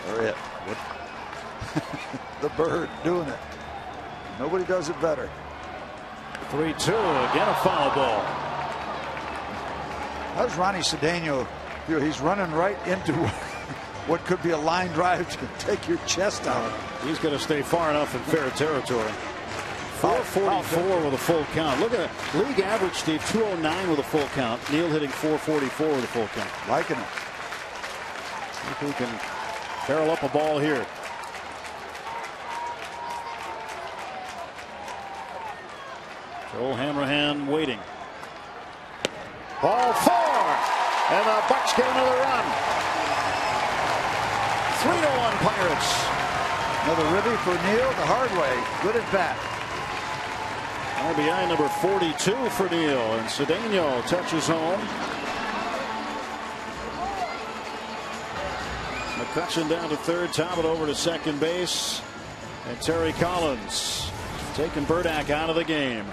Or it. The bird doing it. Nobody does it better. 3-2. Again a foul ball. How does Ronnie Cedeno feel? He's running right into what could be a line drive to take your chest out. He's going to stay far enough in fair territory. 444 with a full count. Look at it. League average, Steve, 209 with a full count. Neal hitting 444 with a full count. Liking it. See if we can barrel up a ball here. Joel Hanrahan waiting. Ball 4. And the Bucks get another run. 3-1 Pirates. Another ribby for Neal the hard way. Good at bat. RBI number 42 for Neal. And Cedeno touches home. McCutcheon down to third. Talbot over to second base. And Terry Collins taking Burdack out of the game.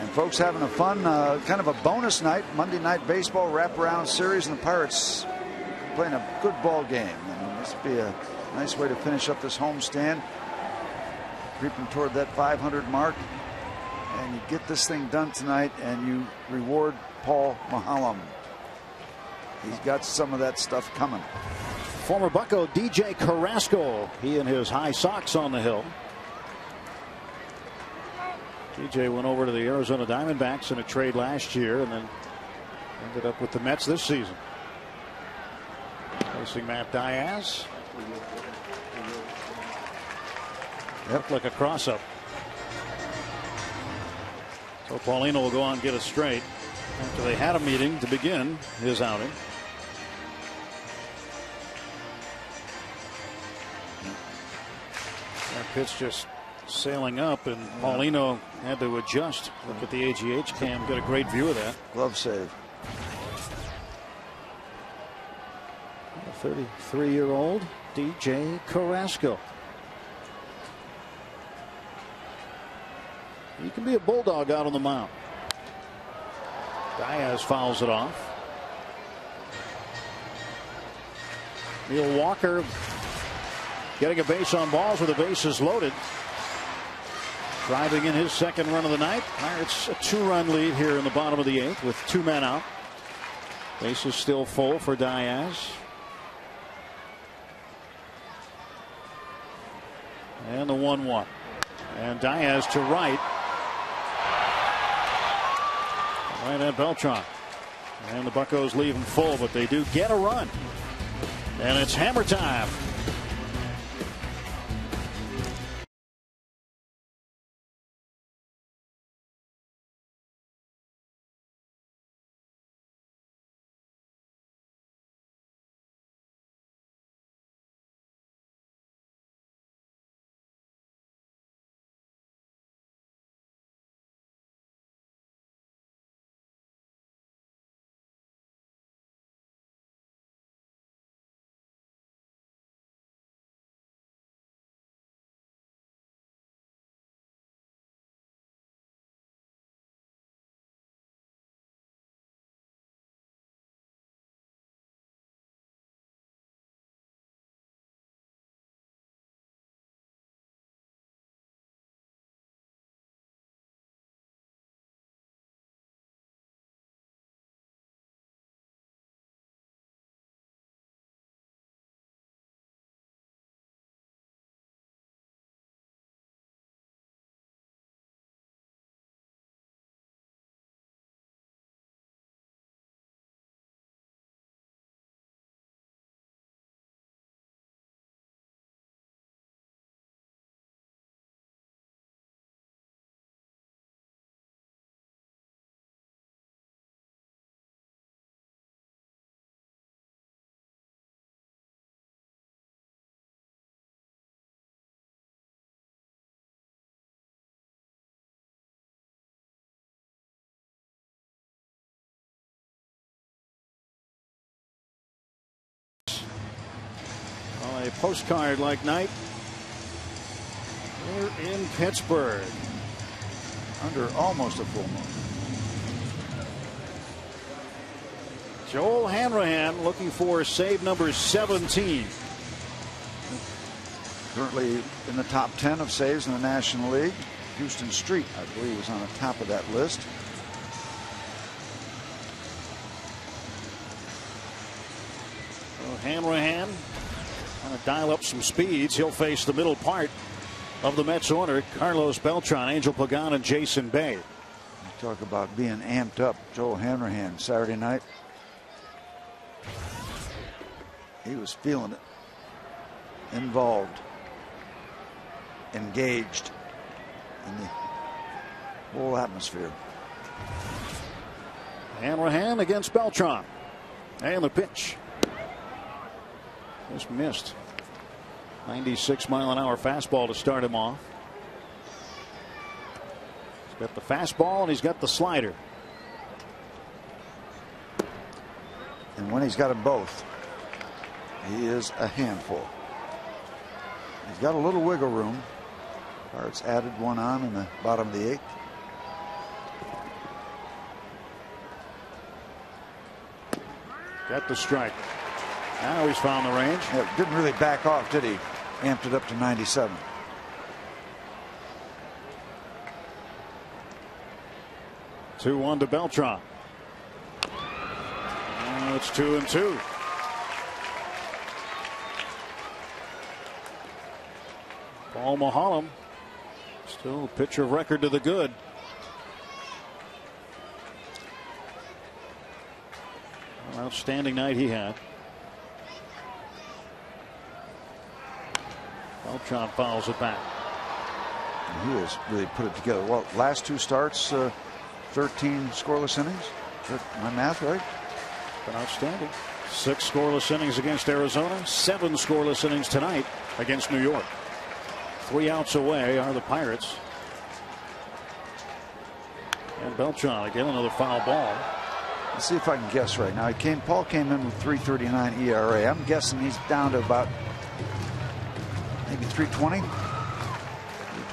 And folks having a fun kind of a bonus night. Monday Night Baseball wraparound series, and the Pirates playing a good ball game. And this would be a nice way to finish up this homestand. Creeping toward that 500 mark. And you get this thing done tonight, and you reward Paul Mahalam. He's got some of that stuff coming. Former Bucco DJ Carrasco. He and his high socks on the hill. DJ went over to the Arizona Diamondbacks in a trade last year and then ended up with the Mets this season. Facing Matt Diaz. Looked like a cross-up. So Paulino will go on and get it straight after they had a meeting to begin his outing. That pitch just sailing up, and Paulino had to adjust. Look at the AGH cam, got a great view of that. Glove save. A 33-year-old DJ Carrasco. He can be a bulldog out on the mound. Diaz fouls it off. Neil Walker getting a base on balls with the bases loaded. driving in his second run of the night. Pirates a 2-run lead here in the bottom of the 8th with 2 men out. Bases still full for Diaz. And the 1-1. And Diaz to right. Right at Beltran. And the Buccos leave him full, but they do get a run. And it's hammer time. A postcard-like night here in Pittsburgh. Under almost a full moon. Joel Hanrahan looking for save number 17. Currently in the top 10 of saves in the National League. Houston Street, I believe, is on the top of that list. So Hanrahan trying to dial up some speeds. He'll face the middle part of the Mets order. Carlos Beltran, Angel Pagan, and Jason Bay. Talk about being amped up. Joel Hanrahan Saturday night. He was feeling it. Involved. Engaged in the whole atmosphere. Hanrahan against Beltran. And the pitch. Just missed. 96-mile-an-hour fastball to start him off. He's got the fastball and he's got the slider. And when he's got them both, he is a handful. He's got a little wiggle room. Pirates added one on in the bottom of the 8th. Got the strike. Now he's found the range. Yeah, didn't really back off, did he? Amped it up to 97. Two 2-1 to Beltran. Now it's 2-2. Paul Maholm still a pitcher of record to the good. An outstanding night he had. Beltran fouls it back. And he has really put it together. Well, last 2 starts, 13 scoreless innings. Is that my math right? Been outstanding. 6 scoreless innings against Arizona. 7 scoreless innings tonight against New York. 3 outs away are the Pirates. And Beltran again, another foul ball. Let's see if I can guess right now. Paul came in with 3.39 ERA. I'm guessing he's down to about maybe 3.20,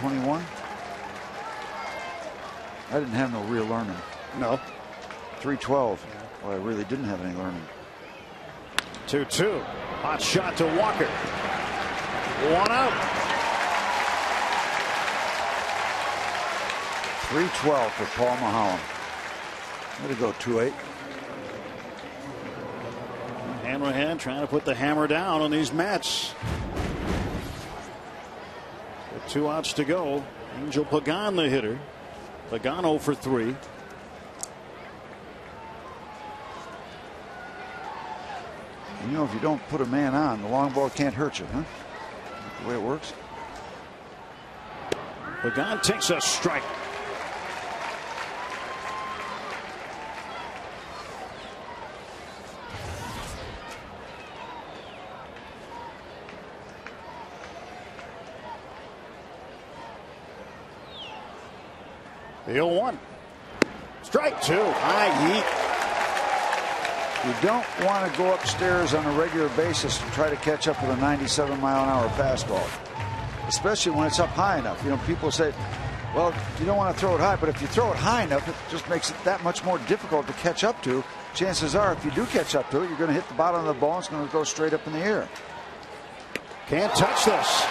3.21. I didn't have no real learning. No. 3.12. Well, I really didn't have any learning. 2-2. Hot shot to Walker. 1 out. 312 for Paul Mulholland. Way to go, 2-8. Hanrahan trying to put the hammer down on these Mets. With 2 outs to go. Angel Pagan, the hitter. Pagan 0 for 3. You know, if you don't put a man on, the long ball can't hurt you, huh? The way it works. Pagan takes a strike. The 0-1. Strike 2. High heat. You don't want to go upstairs on a regular basis to try to catch up with a 97-mile-an-hour fastball, especially when it's up high enough. You know, people say, well, you don't want to throw it high, but if you throw it high enough, it just makes it that much more difficult to catch up to. Chances are, if you do catch up to it, you're going to hit the bottom of the ball and it's going to go straight up in the air. Can't touch this.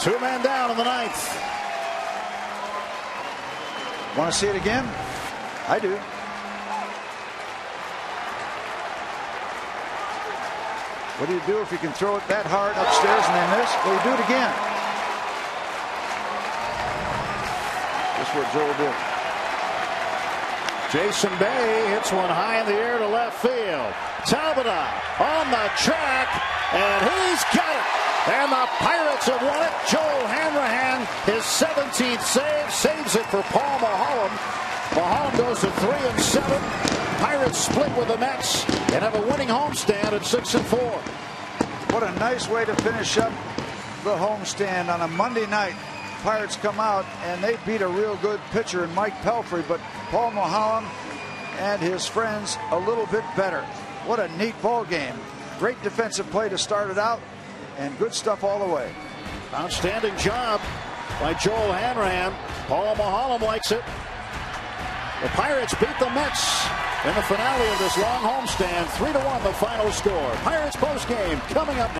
2 men down in the 9th. Want to see it again? I do. What do you do if you can throw it that hard upstairs and they miss? Well, you do it again. That's what Joel did. Jason Bay hits one high in the air to left field. Talbot on the track, and he's got it. And the Pirates have won it. Joel Hanrahan, his 17th save, saves it for Paul Mulholland. Mulholland goes to 3-7. Pirates split with the Mets and have a winning homestand at 6-4. What a nice way to finish up the homestand on a Monday night. Pirates come out and they beat a real good pitcher in Mike Pelfrey, but Paul Mulholland and his friends a little bit better. What a neat ball game. Great defensive play to start it out. And good stuff all the way. Outstanding job by Joel Hanrahan. Paul Mulholland likes it. The Pirates beat the Mets in the finale of this long homestand. 3-1 the final score. Pirates postgame coming up.